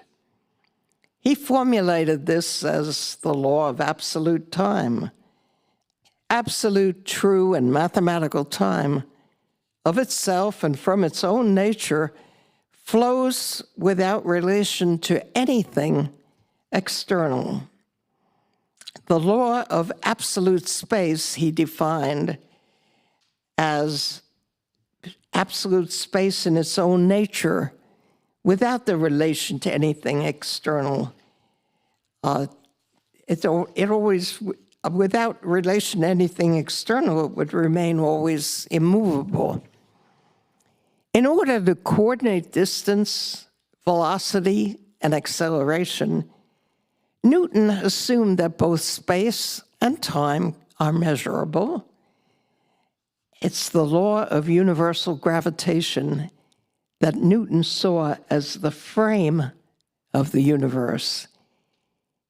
He formulated this as the law of absolute time. Absolute, true, and mathematical time of itself and from its own nature flows without relation to anything external. The law of absolute space he defined as absolute space in its own nature without the relation to anything external. It always, without relation to anything external, it would remain always immovable. In order to coordinate distance, velocity, and acceleration, Newton assumed that both space and time are measurable. It's the law of universal gravitation that Newton saw as the frame of the universe.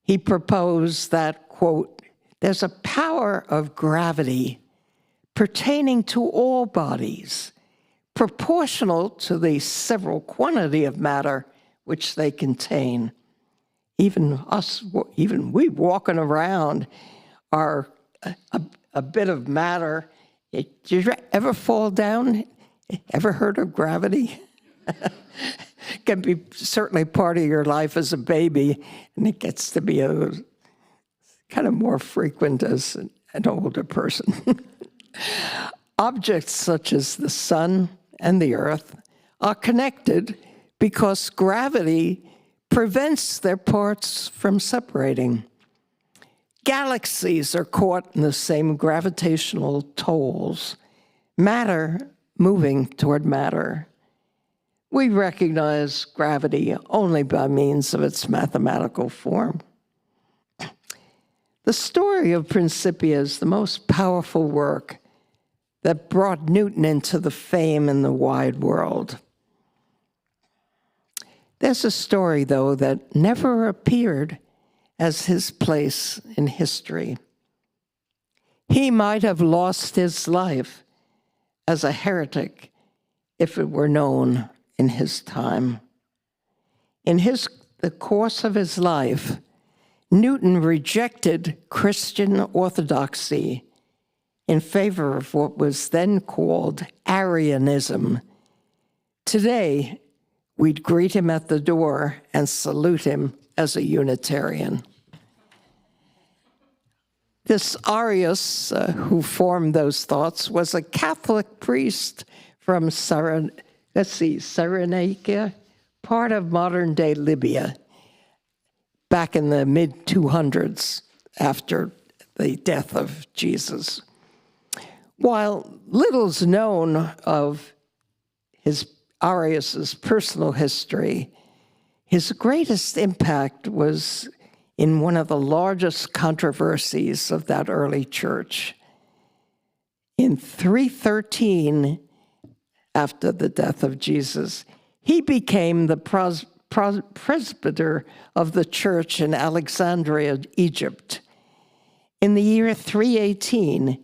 He proposed that, quote, there's a power of gravity pertaining to all bodies, proportional to the several quantity of matter which they contain. Even we walking around are a bit of matter. Did you ever fall down? Ever heard of gravity? Can be certainly part of your life as a baby, and it gets to be a kind of more frequent as an older person. Objects such as the sun and the earth are connected because gravity prevents their parts from separating. Galaxies are caught in the same gravitational tolls, matter moving toward matter. We recognize gravity only by means of its mathematical form. The story of Principia is the most powerful work that brought Newton into the fame in the wide world. There's a story, though, that never appeared as his place in history. He might have lost his life as a heretic if it were known in his time. In the course of his life, Newton rejected Christian orthodoxy in favor of what was then called Arianism. Today, we'd greet him at the door and salute him as a Unitarian. This Arius, who formed those thoughts, was a Catholic priest from Cyrenaica, part of modern-day Libya, back in the mid-200s after the death of Jesus. While little's known of Arius's personal history, his greatest impact was in one of the largest controversies of that early church. In 313, after the death of Jesus, he became the presbyter of the church in Alexandria, Egypt. In the year 318,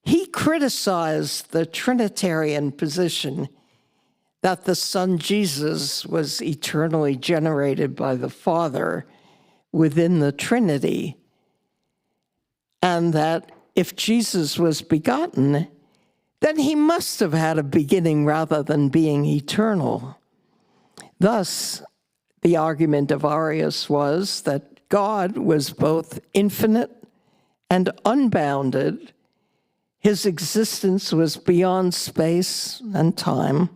he criticized the Trinitarian position that the Son Jesus was eternally generated by the Father within the Trinity, and that if Jesus was begotten, then he must have had a beginning rather than being eternal. Thus, the argument of Arius was that God was both infinite and unbounded. His existence was beyond space and time,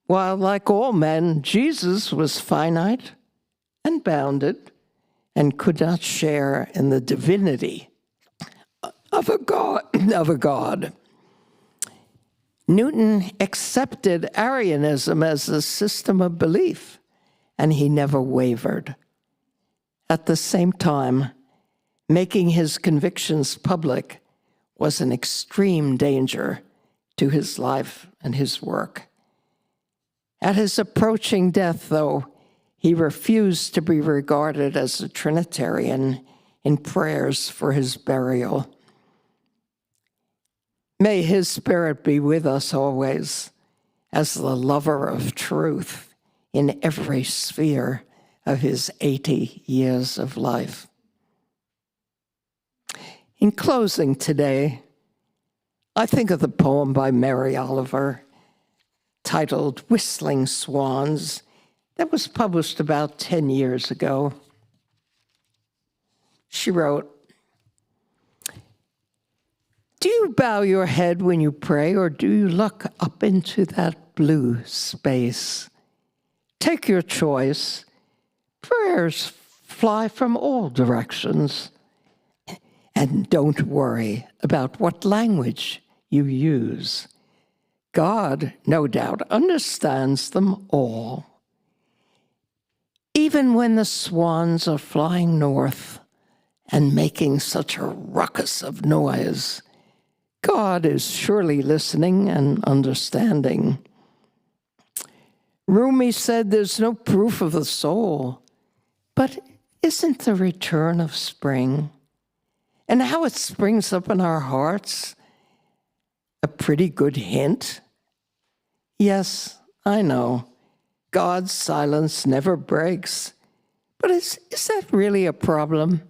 while, like all men, Jesus was finite and bounded and could not share in the divinity of a God. Newton accepted Arianism as a system of belief, and he never wavered. At the same time, making his convictions public was an extreme danger to his life and his work. At his approaching death, though, he refused to be regarded as a Trinitarian in prayers for his burial. May his spirit be with us always as the lover of truth in every sphere of his 80 years of life. In closing today, I think of the poem by Mary Oliver titled Whistling Swans that was published about 10 years ago. She wrote, "Do you bow your head when you pray, or do you look up into that blue space? Take your choice. Prayers fly from all directions. And don't worry about what language you use. God, no doubt, understands them all. Even when the swans are flying north and making such a ruckus of noise, God is surely listening and understanding." Rumi said there's no proof of the soul, but isn't the return of spring and how it springs up in our hearts a pretty good hint? Yes, I know, God's silence never breaks, but is that really a problem?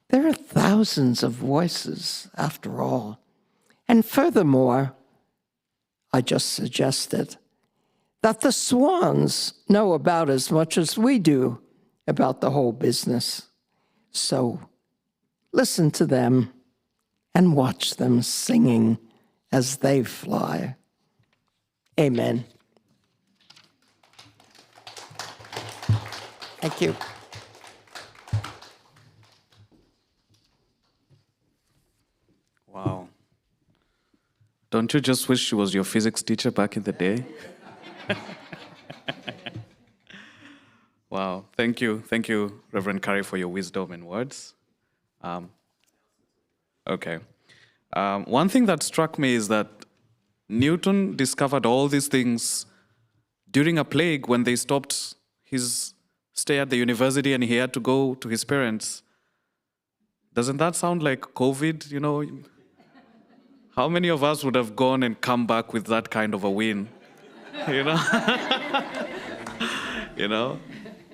There are thousands of voices, after all. And furthermore, I just suggested that the swans know about as much as we do about the whole business. So listen to them and watch them singing as they fly. Amen. Thank you. Wow. Don't you just wish she was your physics teacher back in the day? Wow. Thank you, Reverend Carrie, for your wisdom and words. Okay. One thing that struck me is that Newton discovered all these things during a plague when they stopped his stay at the university and he had to go to his parents. Doesn't that sound like COVID, you know? How many of us would have gone and come back with that kind of a win? You know? You know?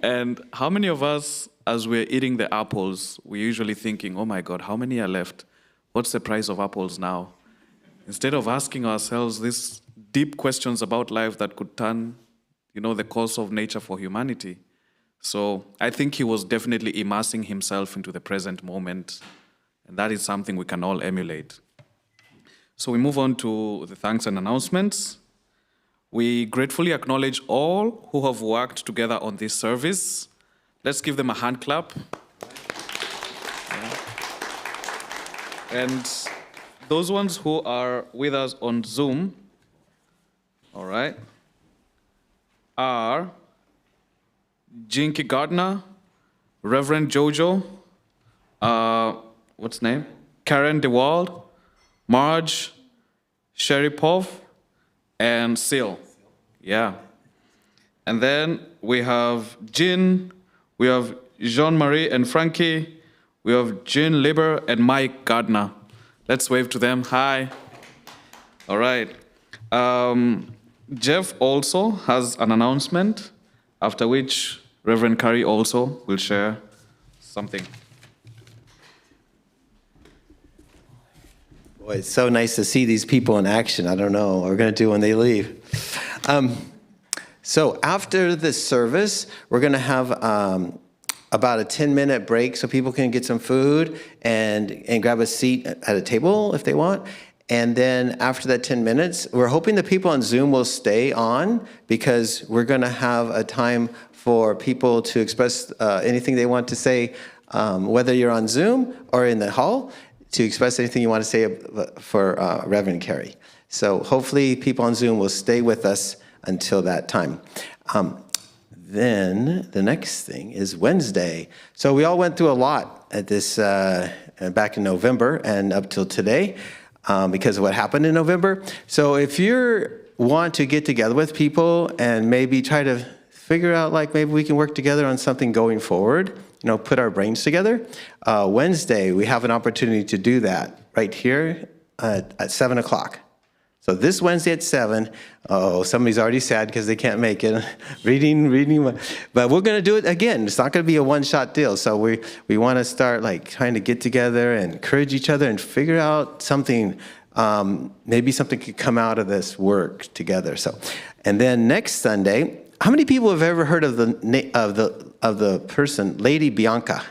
And how many of us, as we're eating the apples, we're usually thinking, oh my God, how many are left? What's the price of apples now? Instead of asking ourselves these deep questions about life that could turn, you know, the course of nature for humanity. So I think he was definitely immersing himself into the present moment, and that is something we can all emulate. So we move on to the thanks and announcements. We gratefully acknowledge all who have worked together on this service. Let's give them a hand clap. And those ones who are with us on Zoom, all right, are Jinky Gardner, Reverend Jojo, what's name? Karen DeWald, Marge, Sherry Pov, and Sil. Yeah. And then we have Jean, we have Jean-Marie and Frankie, we have Jean Lieber and Mike Gardner. Let's wave to them. Hi. All right. Jeff also has an announcement, after which Reverend Carrie also will share something. Boy, it's so nice to see these people in action. I don't know what we're going to do when they leave. So after this service, we're going to have about a 10-minute break so people can get some food and grab a seat at a table if they want. And then after that 10 minutes, we're hoping the people on Zoom will stay on because we're going to have a time for people to express anything they want to say, whether you're on Zoom or in the hall, to express anything you want to say for Reverend Carrie. So hopefully people on Zoom will stay with us until that time. Then the next thing is Wednesday. So we all went through a lot at this back in November and up till today because of what happened in November. So if you want to get together with people and maybe try to figure out like maybe we can work together on something going forward, put our brains together, Wednesday we have an opportunity to do that right here at 7 o'clock. So this Wednesday at 7, somebody's already sad because they can't make it. reading. But we're going to do it again. It's not going to be a one-shot deal. So we want to start like trying to get together and encourage each other and figure out something. Maybe something could come out of this work together. So, and then next Sunday, how many people have ever heard of the person, Lady Bianca?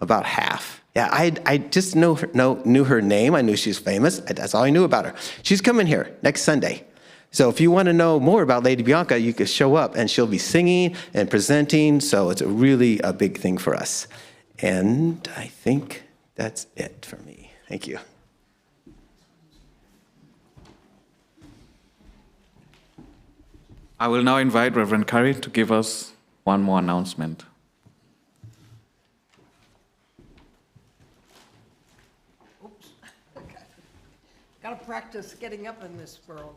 About half. Yeah, I just knew her name. I knew she was famous. That's all I knew about her. She's coming here next Sunday. So if you want to know more about Lady Bianca, you can show up, and she'll be singing and presenting. So it's really a big thing for us. And I think that's it for me. Thank you. I will now invite Reverend Carrie to give us one more announcement. Got to practice getting up in this world,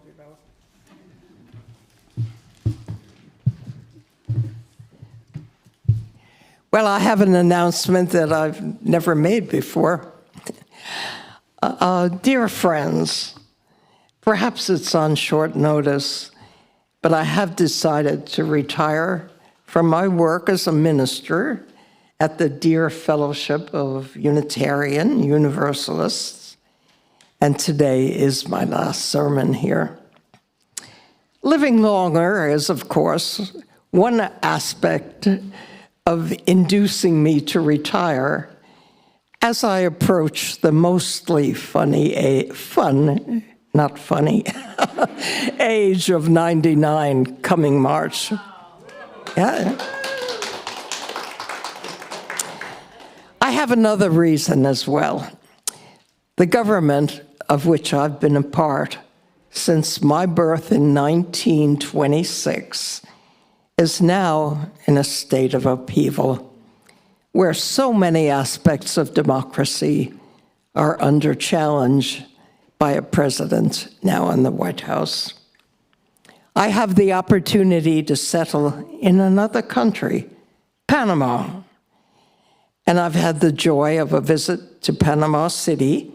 Well, I have an announcement that I've never made before. Dear friends, perhaps it's on short notice, but I have decided to retire from my work as a minister at the Dear Fellowship of Unitarian Universalists. And today is my last sermon here. Living longer is, of course, one aspect of inducing me to retire as I approach the mostly not funny, age of 99 coming March. Yeah. I have another reason as well. The government of which I've been a part since my birth in 1926 is now in a state of upheaval, where so many aspects of democracy are under challenge by a president now in the White House. I have the opportunity to settle in another country, Panama, and I've had the joy of a visit to Panama City,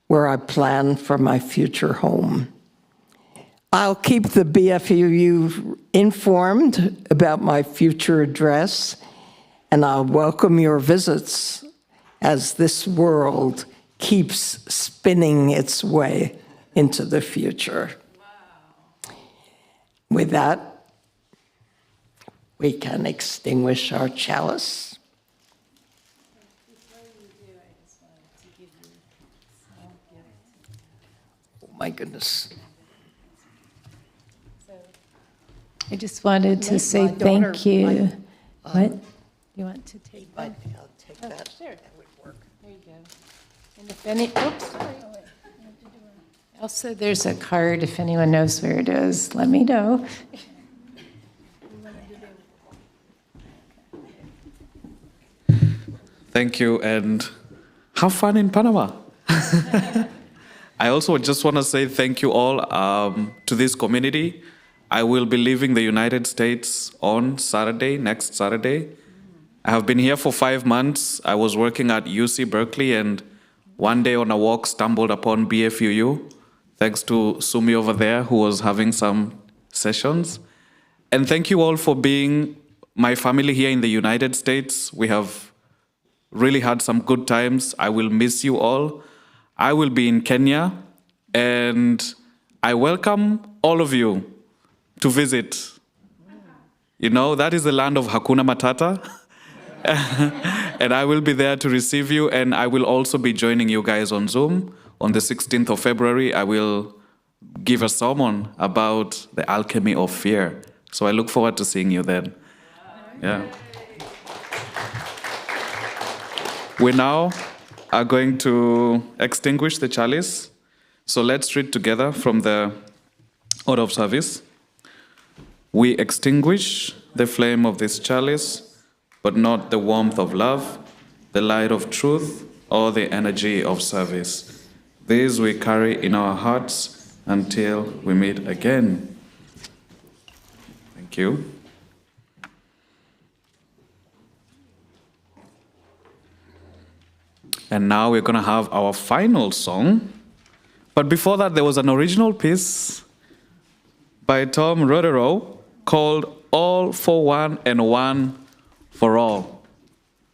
where I plan for my future home. I'll keep the BFUU informed about my future address, and I'll welcome your visits as this world keeps spinning its way into the future. With that, we can extinguish our chalice. Before you do, I just wanted to give you a small gift. Oh my goodness. I just wanted to say My daughter- thank you. What? You want to take I'll one? take Oh, that. sure. That would work. There you go. And if any, oops, sorry. Also, there's a card, if anyone knows where it is, let me know. Thank you, and have fun in Panama. I also just want to say thank you all to this community. I will be leaving the United States on Saturday, next Saturday. I have been here for 5 months. I was working at UC Berkeley, and one day on a walk stumbled upon BFUU, thanks to Sumi over there, who was having some sessions. And thank you all for being my family here in the United States. We have really had some good times. I will miss you all. I will be in Kenya, and I welcome all of you to visit. You know, that is the land of Hakuna Matata. And I will be there to receive you, and I will also be joining you guys on Zoom. On the 16th of February, I will give a sermon about the alchemy of fear. So I look forward to seeing you then. Yeah. We now are going to extinguish the chalice. So let's read together from the order of service. We extinguish the flame of this chalice, but not the warmth of love, the light of truth, or the energy of service. These we carry in our hearts until we meet again. Thank you. And now we're going to have our final song. But before that, there was an original piece by Tom Rudderow called All for One and One for All.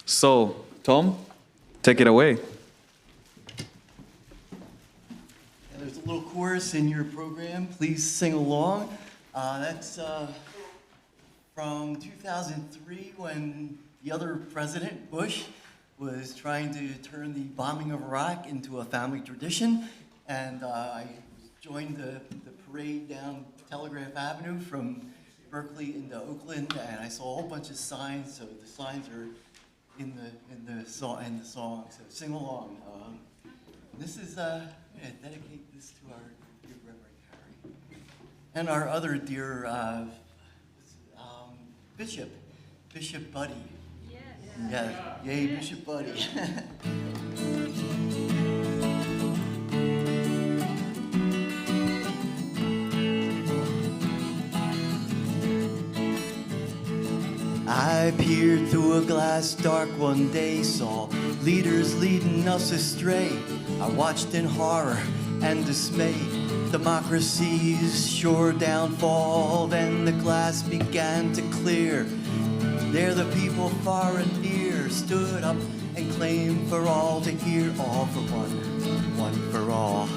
So, Tom, take it away. There's a little chorus in your program. Please sing along. That's from 2003 when the other president, Bush, was trying to turn the bombing of Iraq into a family tradition. And I joined the parade down Telegraph Avenue from Berkeley into Oakland, and I saw a whole bunch of signs. So the signs are in the song. So sing along. This is dedicate this to our dear Reverend Carrie and our other dear Bishop Buddy. Yeah, yay, Bishop Buddy. I peered through a glass dark one day, saw leaders leading us astray. I watched in horror and dismay democracy's sure downfall. Then the glass began to clear. There the people far and near stood up and claimed for all to hear, all for one, one for all.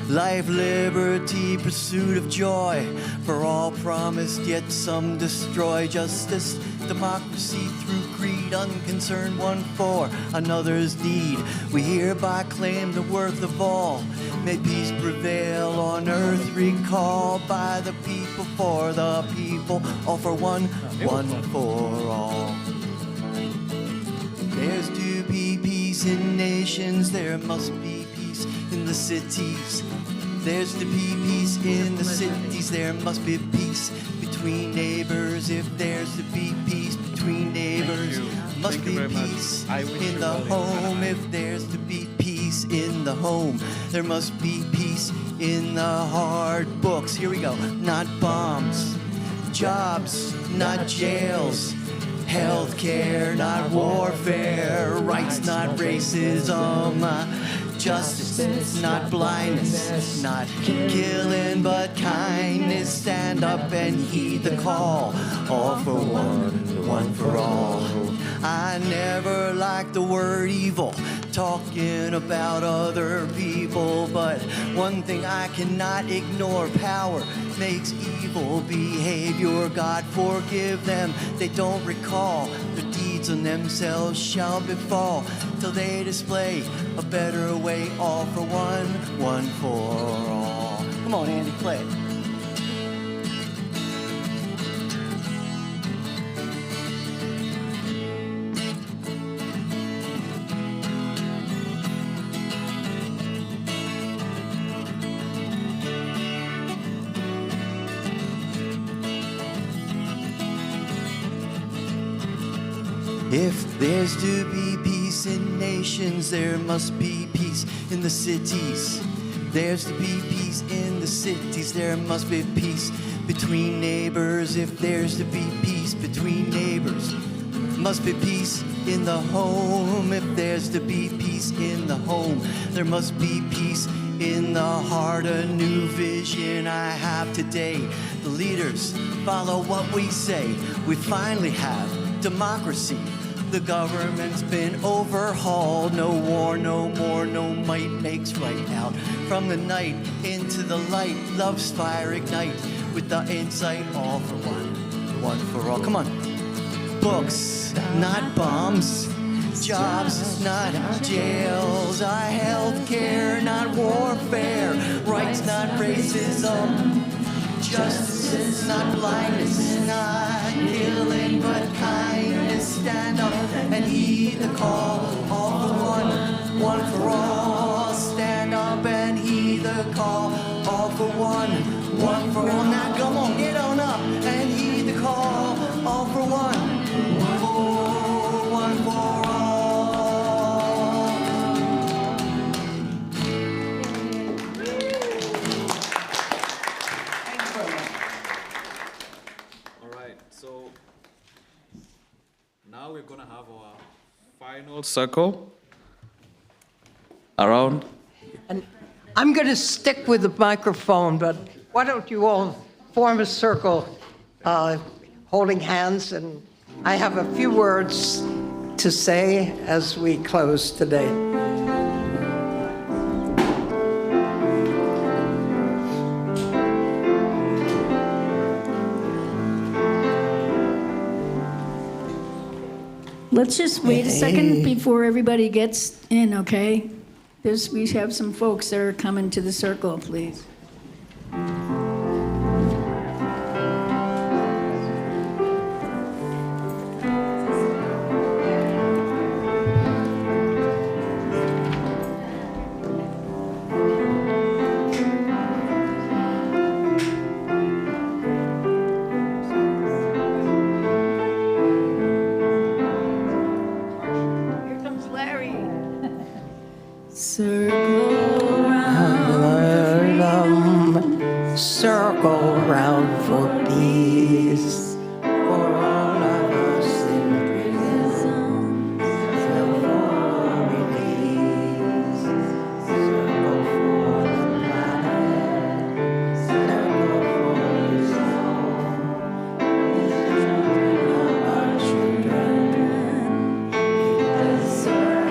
Life, liberty, pursuit of joy, for all promised, yet some destroy. Justice, democracy through greed, unconcerned one for another's deed. We hereby claim the worth of all. May peace prevail on earth, recalled by the people, for the people, all for one, one for all. There's to be peace in nations, there must be peace in the cities. There's to be peace in the cities, there must be peace between neighbors. If there's to be peace between neighbors, must be peace in the home. If there's to be peace in the home, there must be peace in the hard books. Here we go. Not bombs, jobs, not jails, healthcare, not warfare, rights, not racism, justice, not blindness, not killing, but kindness. Stand up and heed the call, all for one, one for all. I never liked the word evil, talking about other people, but one thing I cannot ignore, power makes evil behavior. God forgive them, they don't recall, their deeds on themselves shall befall, till they display a better way, all for one, one for all. Come on, Andy, play it. If there's to be peace in nations, there must be peace in the cities. There's to be peace in the cities, there must be peace between neighbors. If there's to be peace between neighbors, must be peace in the home. If there's to be peace in the home, there must be peace in the heart. A new vision I have today. The leaders follow what we say. We finally have democracy. The government's been overhauled. No war, no more, no might makes right. Out from the night into the light, love's fire ignite with the insight. All for one for all. Come on. Books, not bombs. Jobs, not jails. Our health care, not warfare. Rights, not racism. Justice, not blindness. Not killing, but kindness. Stand up and heed the call. All for one for all. Stand up and heed the call. All for one for all. Now come on, get on up and heed the call. All for one for all. All right, so now we're going to have our final circle around. And I'm going to stick with the microphone, but why don't you all form a circle holding hands, and I have a few words to say as we close today. Let's just wait a second before everybody gets in, okay? We have some folks that are coming to the circle, please. Here comes Larry. Circle round. Circle round for peace, for all of us in prison. Circle for release, circle for the planet, circle for the soul. Circle of our children, the circle.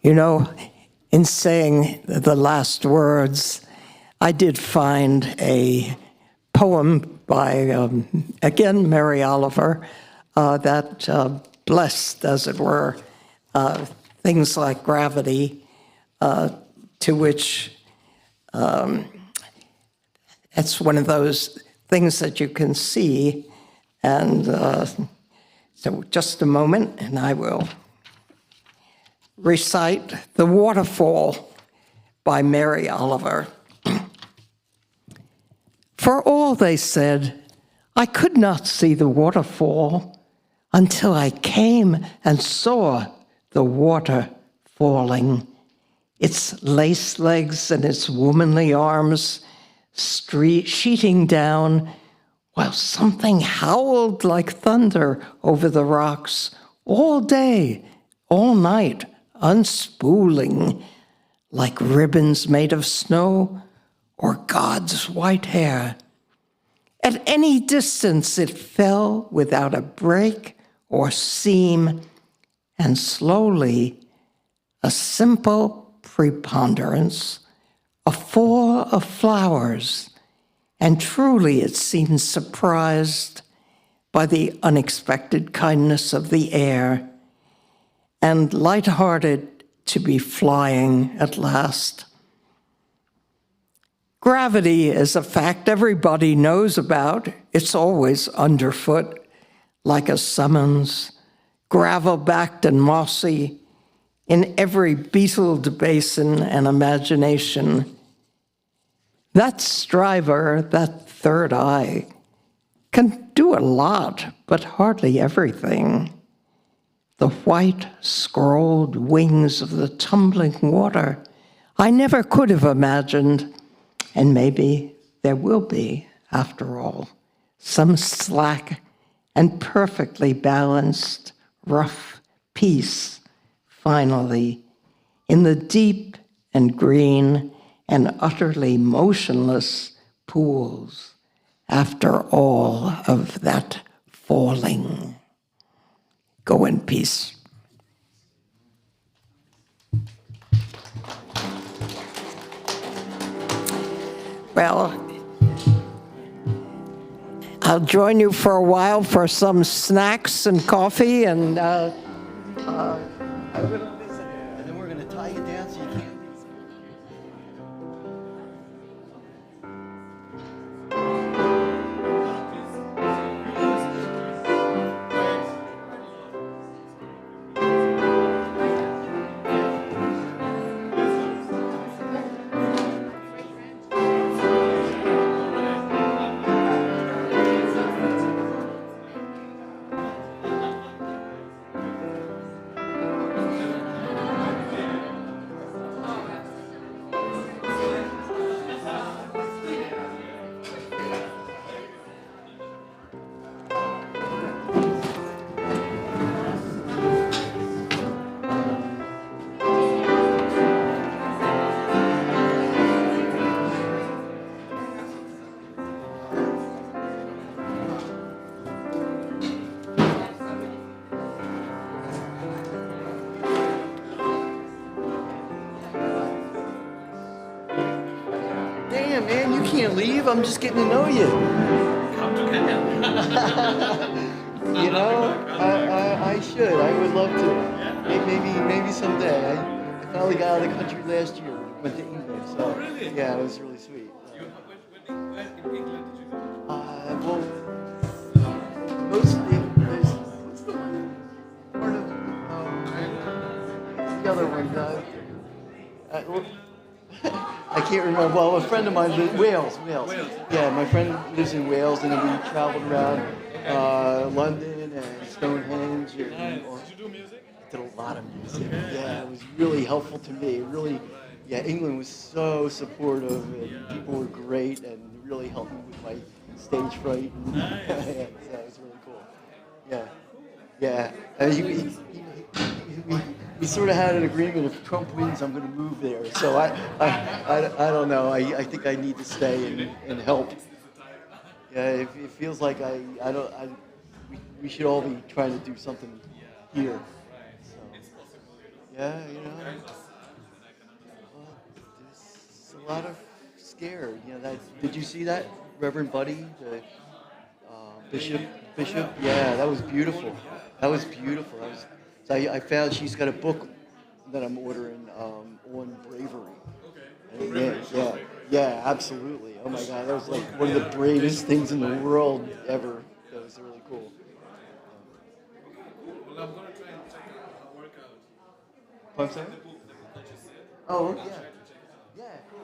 You know, in saying the last words, I did find a poem by, again, Mary Oliver, that blessed, as it were, things like gravity, to which it's one of those things that you can see. And so just a moment, and I will recite The Waterfall by Mary Oliver. For all they said, I could not see the waterfall until I came and saw the water falling, its lace legs and its womanly arms sheeting down, while something howled like thunder over the rocks all day, all night, unspooling like ribbons made of snow or God's white hair. At any distance it fell without a break or seam, and slowly a simple preponderance, a fall of flowers, and truly it seemed surprised by the unexpected kindness of the air, and light-hearted to be flying at last. Gravity is a fact everybody knows about. It's always underfoot, like a summons, gravel-backed and mossy, in every beetled basin and imagination. That striver, that third eye, can do a lot, but hardly everything. The white, scrawled wings of the tumbling water I never could have imagined, and maybe there will be, after all, some slack and perfectly balanced, rough peace, finally, in the deep and green and utterly motionless pools after all of that falling. Go in peace. Well, I'll join you for a while for some snacks and coffee, and And then we're gonna tie you down so you can't. Damn, man, you can't leave. I'm just getting to know you. Come to Kenya. You know, I should. I would love to. Maybe someday. I finally got out of the country last year. Went to England. So really? yeah, it was really sweet. Where in England did you go? Well, mostly there's what's the one part of the other one? Well, I can't remember. Well, a friend of mine lives Wales. Yeah, my friend lives in Wales, and then we traveled around London and Stonehenge. Nice. Did you do music? Did a lot of music. Yeah, it was really helpful to me. It really, yeah, England was so supportive, and people were great, and really helped me with my stage fright. And, Nice. yeah, so it was really cool. Yeah. We sort of had an agreement. If Trump wins, I'm going to move there. So I don't know. I think I need to stay and help. Yeah, it feels like we should all be trying to do something here. So, yeah, you know. Well, there's a lot of scared. You know, did you see that, Reverend Buddy, the bishop? Yeah, that was beautiful. So I found she's got a book that I'm ordering on bravery. Okay. Yeah, absolutely. Oh my God, that was like one of the bravest things in the world ever. That was really cool. Well, I'm gonna try and check out a workout. I'm sorry? The book that you said. Oh, Try yeah. to check it out. Yeah, cool.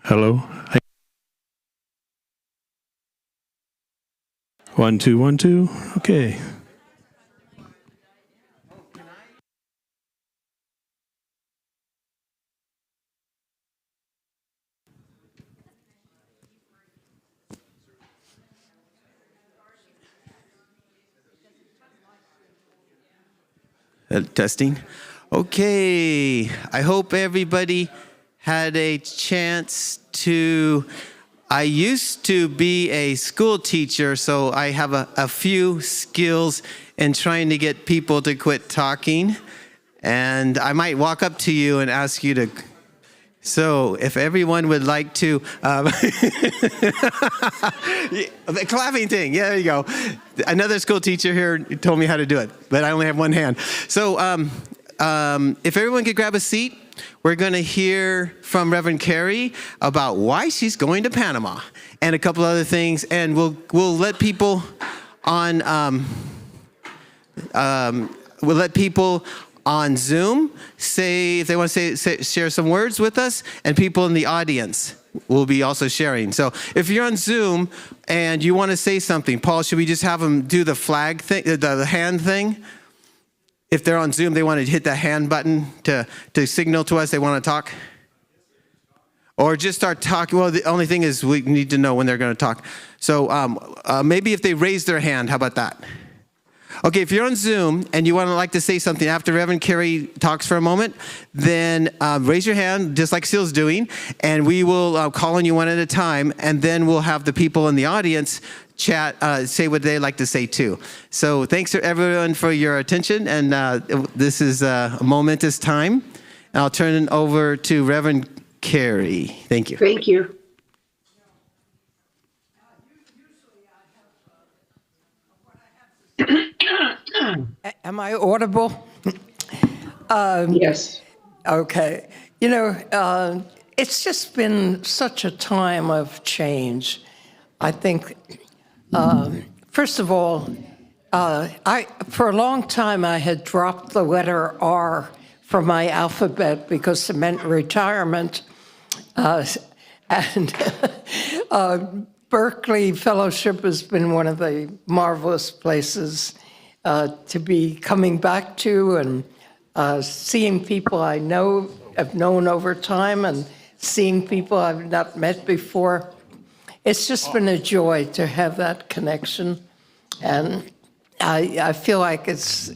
Hello. 1 2 1 2. Okay. Testing. Okay. I hope everybody had a chance to. I used to be a school teacher, so I have a few skills in trying to get people to quit talking. And I might walk up to you and ask you to. So if everyone would like to, the clapping thing, yeah, there you go. Another school teacher here told me how to do it, but I only have one hand. So if everyone could grab a seat, we're going to hear from Reverend Carrie about why she's going to Panama and a couple other things, and we'll let people on on Zoom say if they want to share some words with us, and people in the audience will be also sharing. So if you're on Zoom and you want to say something, Paul, should we just have them do the flag thing, the hand thing? If they're on Zoom, they want to hit that hand button to signal to us they want to talk? Or just start talking. Well, the only thing is we need to know when they're going to talk. So maybe if they raise their hand, how about that? Okay, if you're on Zoom and you want to say something after Reverend Carrie talks for a moment, then raise your hand, just like Seal's doing, and we will call on you one at a time, and then we'll have the people in the audience chat, say what they'd like to say too. So thanks to everyone for your attention, and this is a momentous time. And I'll turn it over to Reverend Carrie. Thank you. Thank you. Am I audible? Yes. Okay. You know, it's just been such a time of change. I think, first of all, for a long time I had dropped the letter R from my alphabet because it meant retirement. And Berkeley Fellowship has been one of the marvelous places to be coming back to, and seeing people I have known over time, and seeing people I've not met before. It's just been a joy to have that connection. And I feel like it's,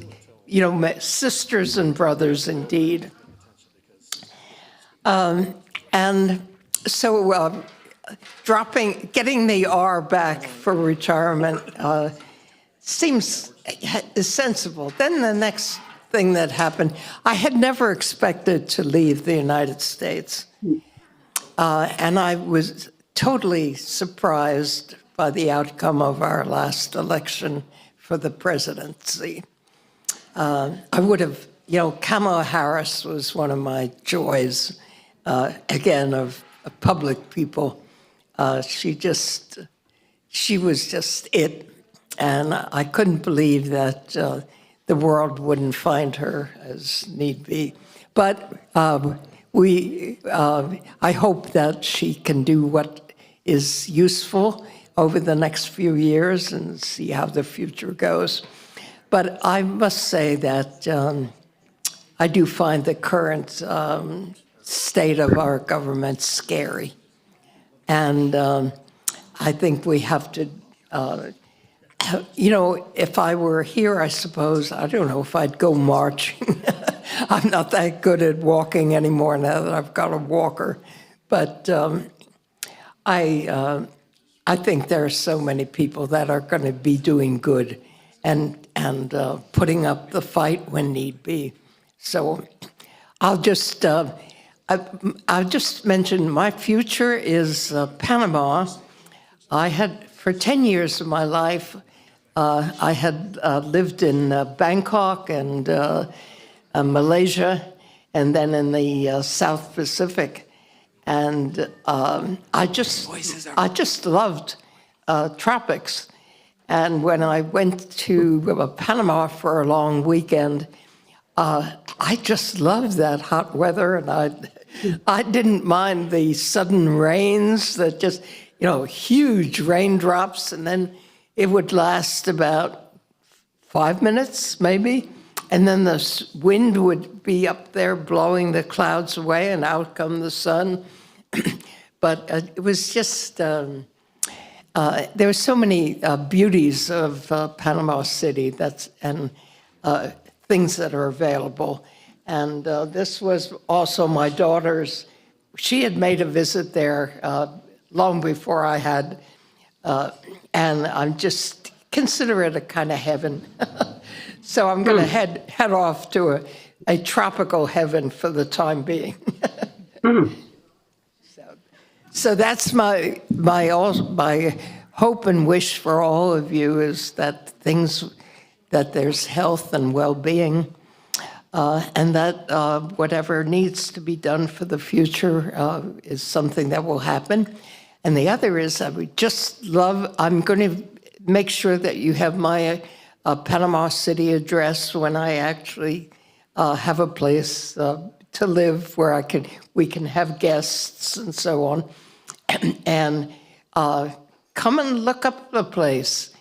you know, sisters and brothers indeed. And so getting the R back for retirement seems sensible. Then the next thing that happened, I had never expected to leave the United States. And I was totally surprised by the outcome of our last election for the presidency. I would have, you know, Kamala Harris was one of my joys, again, of public people. She was just it. And I couldn't believe that the world wouldn't find her as need be. But I hope that she can do what is useful over the next few years and see how the future goes. But I must say that I do find the current state of our government scary. And I think we have to, you know, if I were here, I suppose, I don't know if I'd go marching. I'm not that good at walking anymore now that I've got a walker. But I think there are so many people that are going to be doing good and putting up the fight when need be. So I'll just mention my future is Panama. For 10 years of my life, I had lived in Bangkok and Malaysia, and then in the South Pacific. And I just loved tropics. And when I went to Panama for a long weekend, I just loved that hot weather, and I didn't mind the sudden rains that just, huge raindrops, and then it would last about 5 minutes, maybe. And then the wind would be up there blowing the clouds away, and out come the sun. But it was just, there were so many beauties of Panama City and things that are available. And this was also my daughter's. She had made a visit there long before I had, and I'm just consider it a kind of heaven. So I'm going to head off to a tropical heaven for the time being. So that's my hope and wish for all of you is that there's health and well-being, and that whatever needs to be done for the future is something that will happen. And the other is I'm going to make sure that you have my Panama City address when I actually have a place to live where we can have guests and so on. And come and look up the place.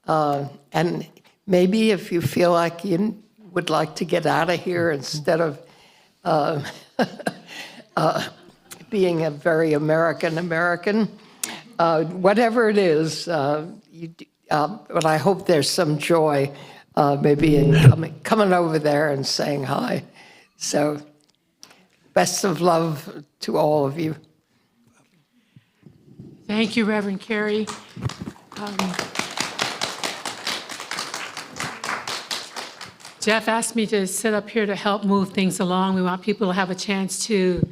And maybe if you feel like you would like to get out of here instead of being a very American, whatever it is, but I hope there's some joy maybe in coming over there and saying hi. So best of love to all of you. Thank you, Reverend Carrie. Jeff asked me to sit up here to help move things along. We want people to have a chance to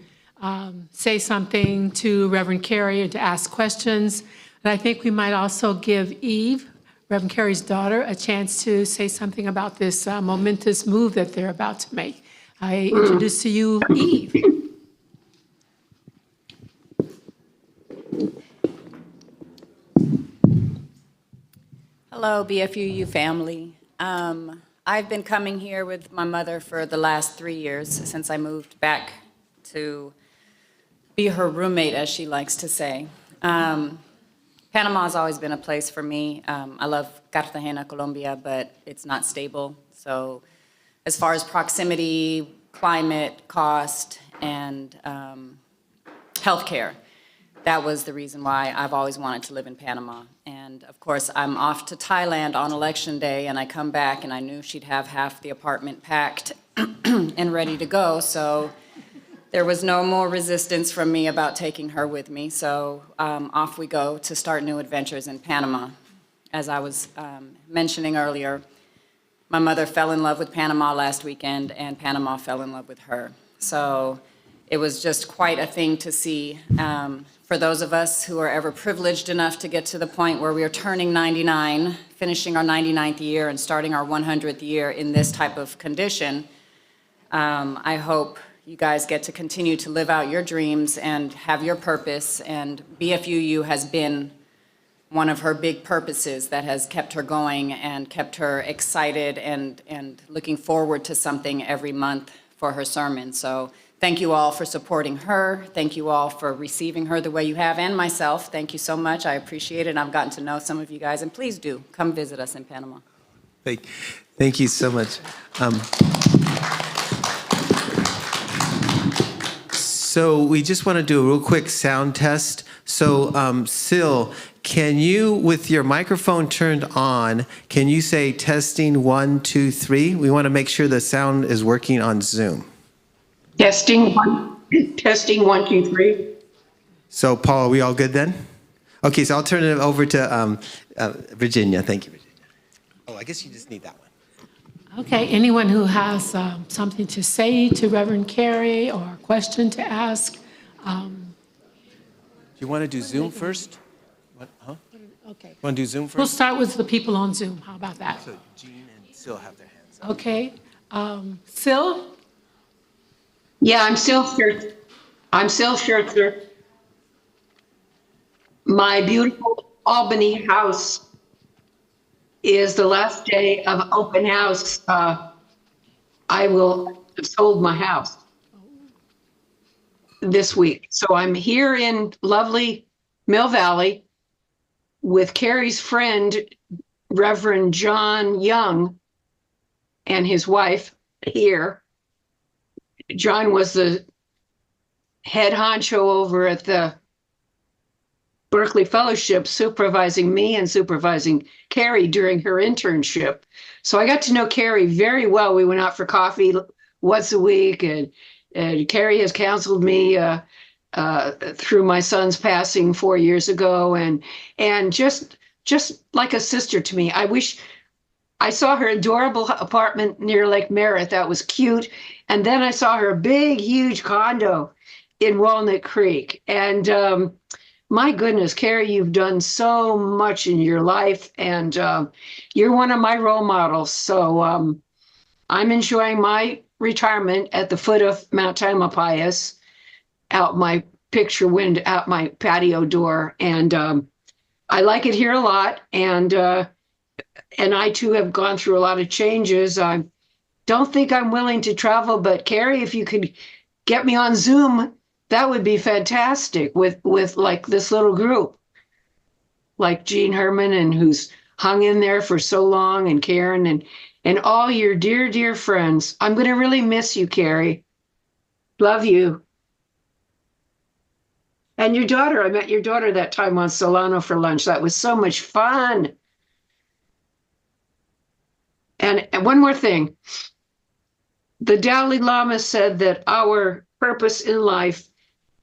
say something to Reverend Carrie and to ask questions. And I think we might also give Eve, Reverend Carrie's daughter, a chance to say something about this momentous move that they're about to make. I introduce to you Eve. Hello, BFUU family. I've been coming here with my mother for the last 3 years since I moved back to be her roommate, as she likes to say. Panama's always been a place for me. I love Cartagena, Colombia, but it's not stable. So as far as proximity, climate, cost, and healthcare, that was the reason why I've always wanted to live in Panama. And of course, I'm off to Thailand on election day, and I come back and I knew she'd have half the apartment packed and ready to go. So there was no more resistance from me about taking her with me. So off we go to start new adventures in Panama. As I was mentioning earlier, my mother fell in love with Panama last weekend, and Panama fell in love with her. So it was just quite a thing to see. For those of us who are ever privileged enough to get to the point where we are turning 99, finishing our 99th year and starting our 100th year in this type of condition, I hope you guys get to continue to live out your dreams and have your purpose. And BFUU has been one of her big purposes that has kept her going and kept her excited and looking forward to something every month for her sermon. So thank you all for supporting her. Thank you all for receiving her the way you have, and myself. Thank you so much. I appreciate it. I've gotten to know some of you guys, and please do come visit us in Panama. Thank you so much. So we just want to do a real quick sound test. So Sil, can you, with your microphone turned on, can you say testing 1, 2, 3? We want to make sure the sound is working on Zoom. Testing 1, 2, 3. So Paul, are we all good then? Okay, so I'll turn it over to Virginia. Thank you, Virginia. Oh, I guess you just need that one. Okay, anyone who has something to say to Reverend Carrie or a question to ask? Do you want to do Zoom first? What, huh? Okay. Want to do Zoom first? We'll start with the people on Zoom. How about that? So Jean and Sil have their hands up. Okay. Sil? Yeah, I'm Sil Schertzer. My beautiful Albany house is the last day of open house. I will have sold my house. this week. So I'm here in lovely Mill Valley with Carrie's friend, Reverend John Young, and his wife here. John was the head honcho over at the Berkeley Fellowship, supervising me and supervising Carrie during her internship. So I got to know Carrie very well. We went out for coffee once a week, and Carrie has counseled me through my son's passing 4 years ago, and just like a sister to me. I wish I saw her adorable apartment near Lake Merritt. That was cute. And then I saw her big, huge condo in Walnut Creek. And my goodness, Carrie, you've done so much in your life, and you're one of my role models. So I'm enjoying my retirement at the foot of Mount Tamalpais, out my picture window, out my patio door, and I like it here a lot. And I too have gone through a lot of changes. I don't think I'm willing to travel, but Carrie, if you could get me on Zoom, that would be fantastic with like this little group, like Jean Herman, and who's hung in there for so long, and Karen, and all your dear, dear friends. I'm going to really miss you, Carrie. Love you. And your daughter, I met your daughter that time on Solano for lunch. That was so much fun. And one more thing. The Dalai Lama said that our purpose in life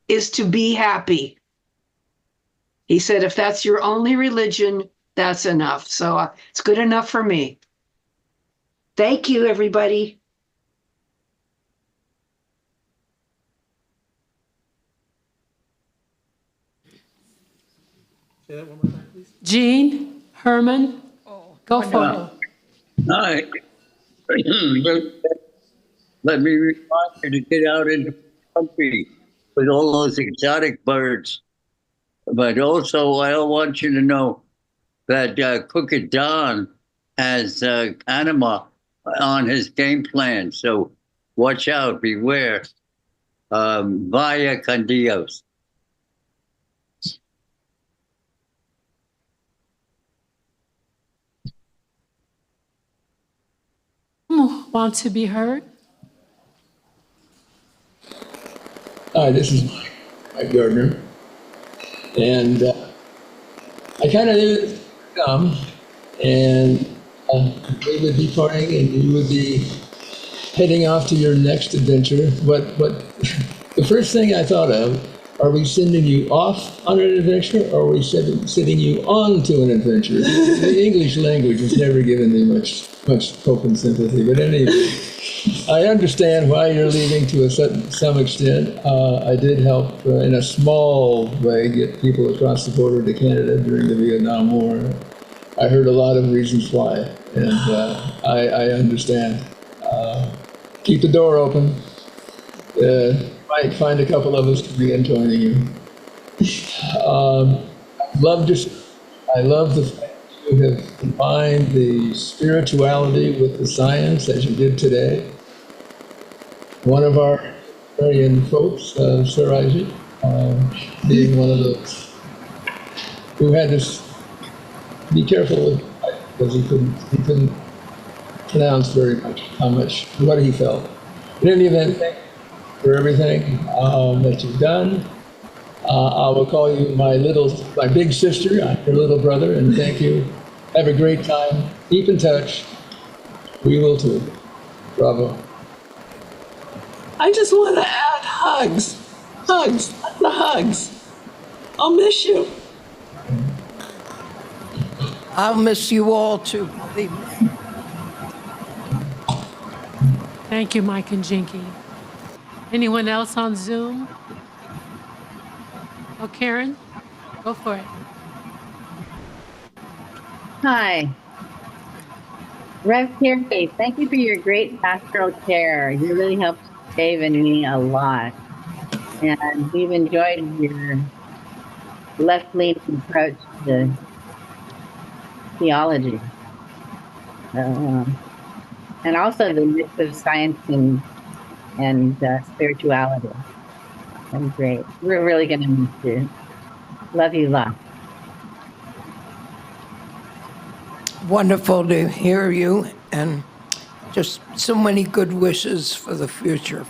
is to be happy. He said, if that's your only religion, that's enough. So it's good enough for me. Thank you, everybody. Jean Herman, go for it. Hi. Let me remind you to get out into the country with all those exotic birds. But also, I want you to know that Crooked Don has anima on his game plan. So watch out, beware. Vaya con Dios. Want to be heard? Hi, this is Mike Gardner, and I kind of knew this would come, and we would be parting, and you would be heading off to your next adventure. But the first thing I thought of, are we sending you off on an adventure, or are we sending you on to an adventure? The English language has never given me much hope and sympathy, but anyway, I understand why you're leaving to some extent. I did help in a small way get people across the border to Canada during the Vietnam War. I heard a lot of reasons why, and I understand. Keep the door open. Might find a couple of us to begin joining you. I love the fact that you have combined the spirituality with the science as you did today. One of our Aryan folks, Sir Isaac, being one of those who had to be careful with because he couldn't pronounce very much what he felt. In any event, thank you for everything that you've done. I will call you my big sister. I'm your little brother, and thank you. Have a great time. Keep in touch. We will too. Bravo. I just want to add hugs. Hugs. The hugs. I'll miss you. I'll miss you all too. Thank you, Mike and Jinky. Anyone else on Zoom? Oh, Karen, go for it. Hi. Rev Carrie, thank you for your great pastoral care. You really helped Dave and me a lot. And we've enjoyed your left-leaning approach to theology. And also the mix of science and spirituality. I'm great. We're really going to miss you. Love you lots. Wonderful to hear you, and just so many good wishes for the future.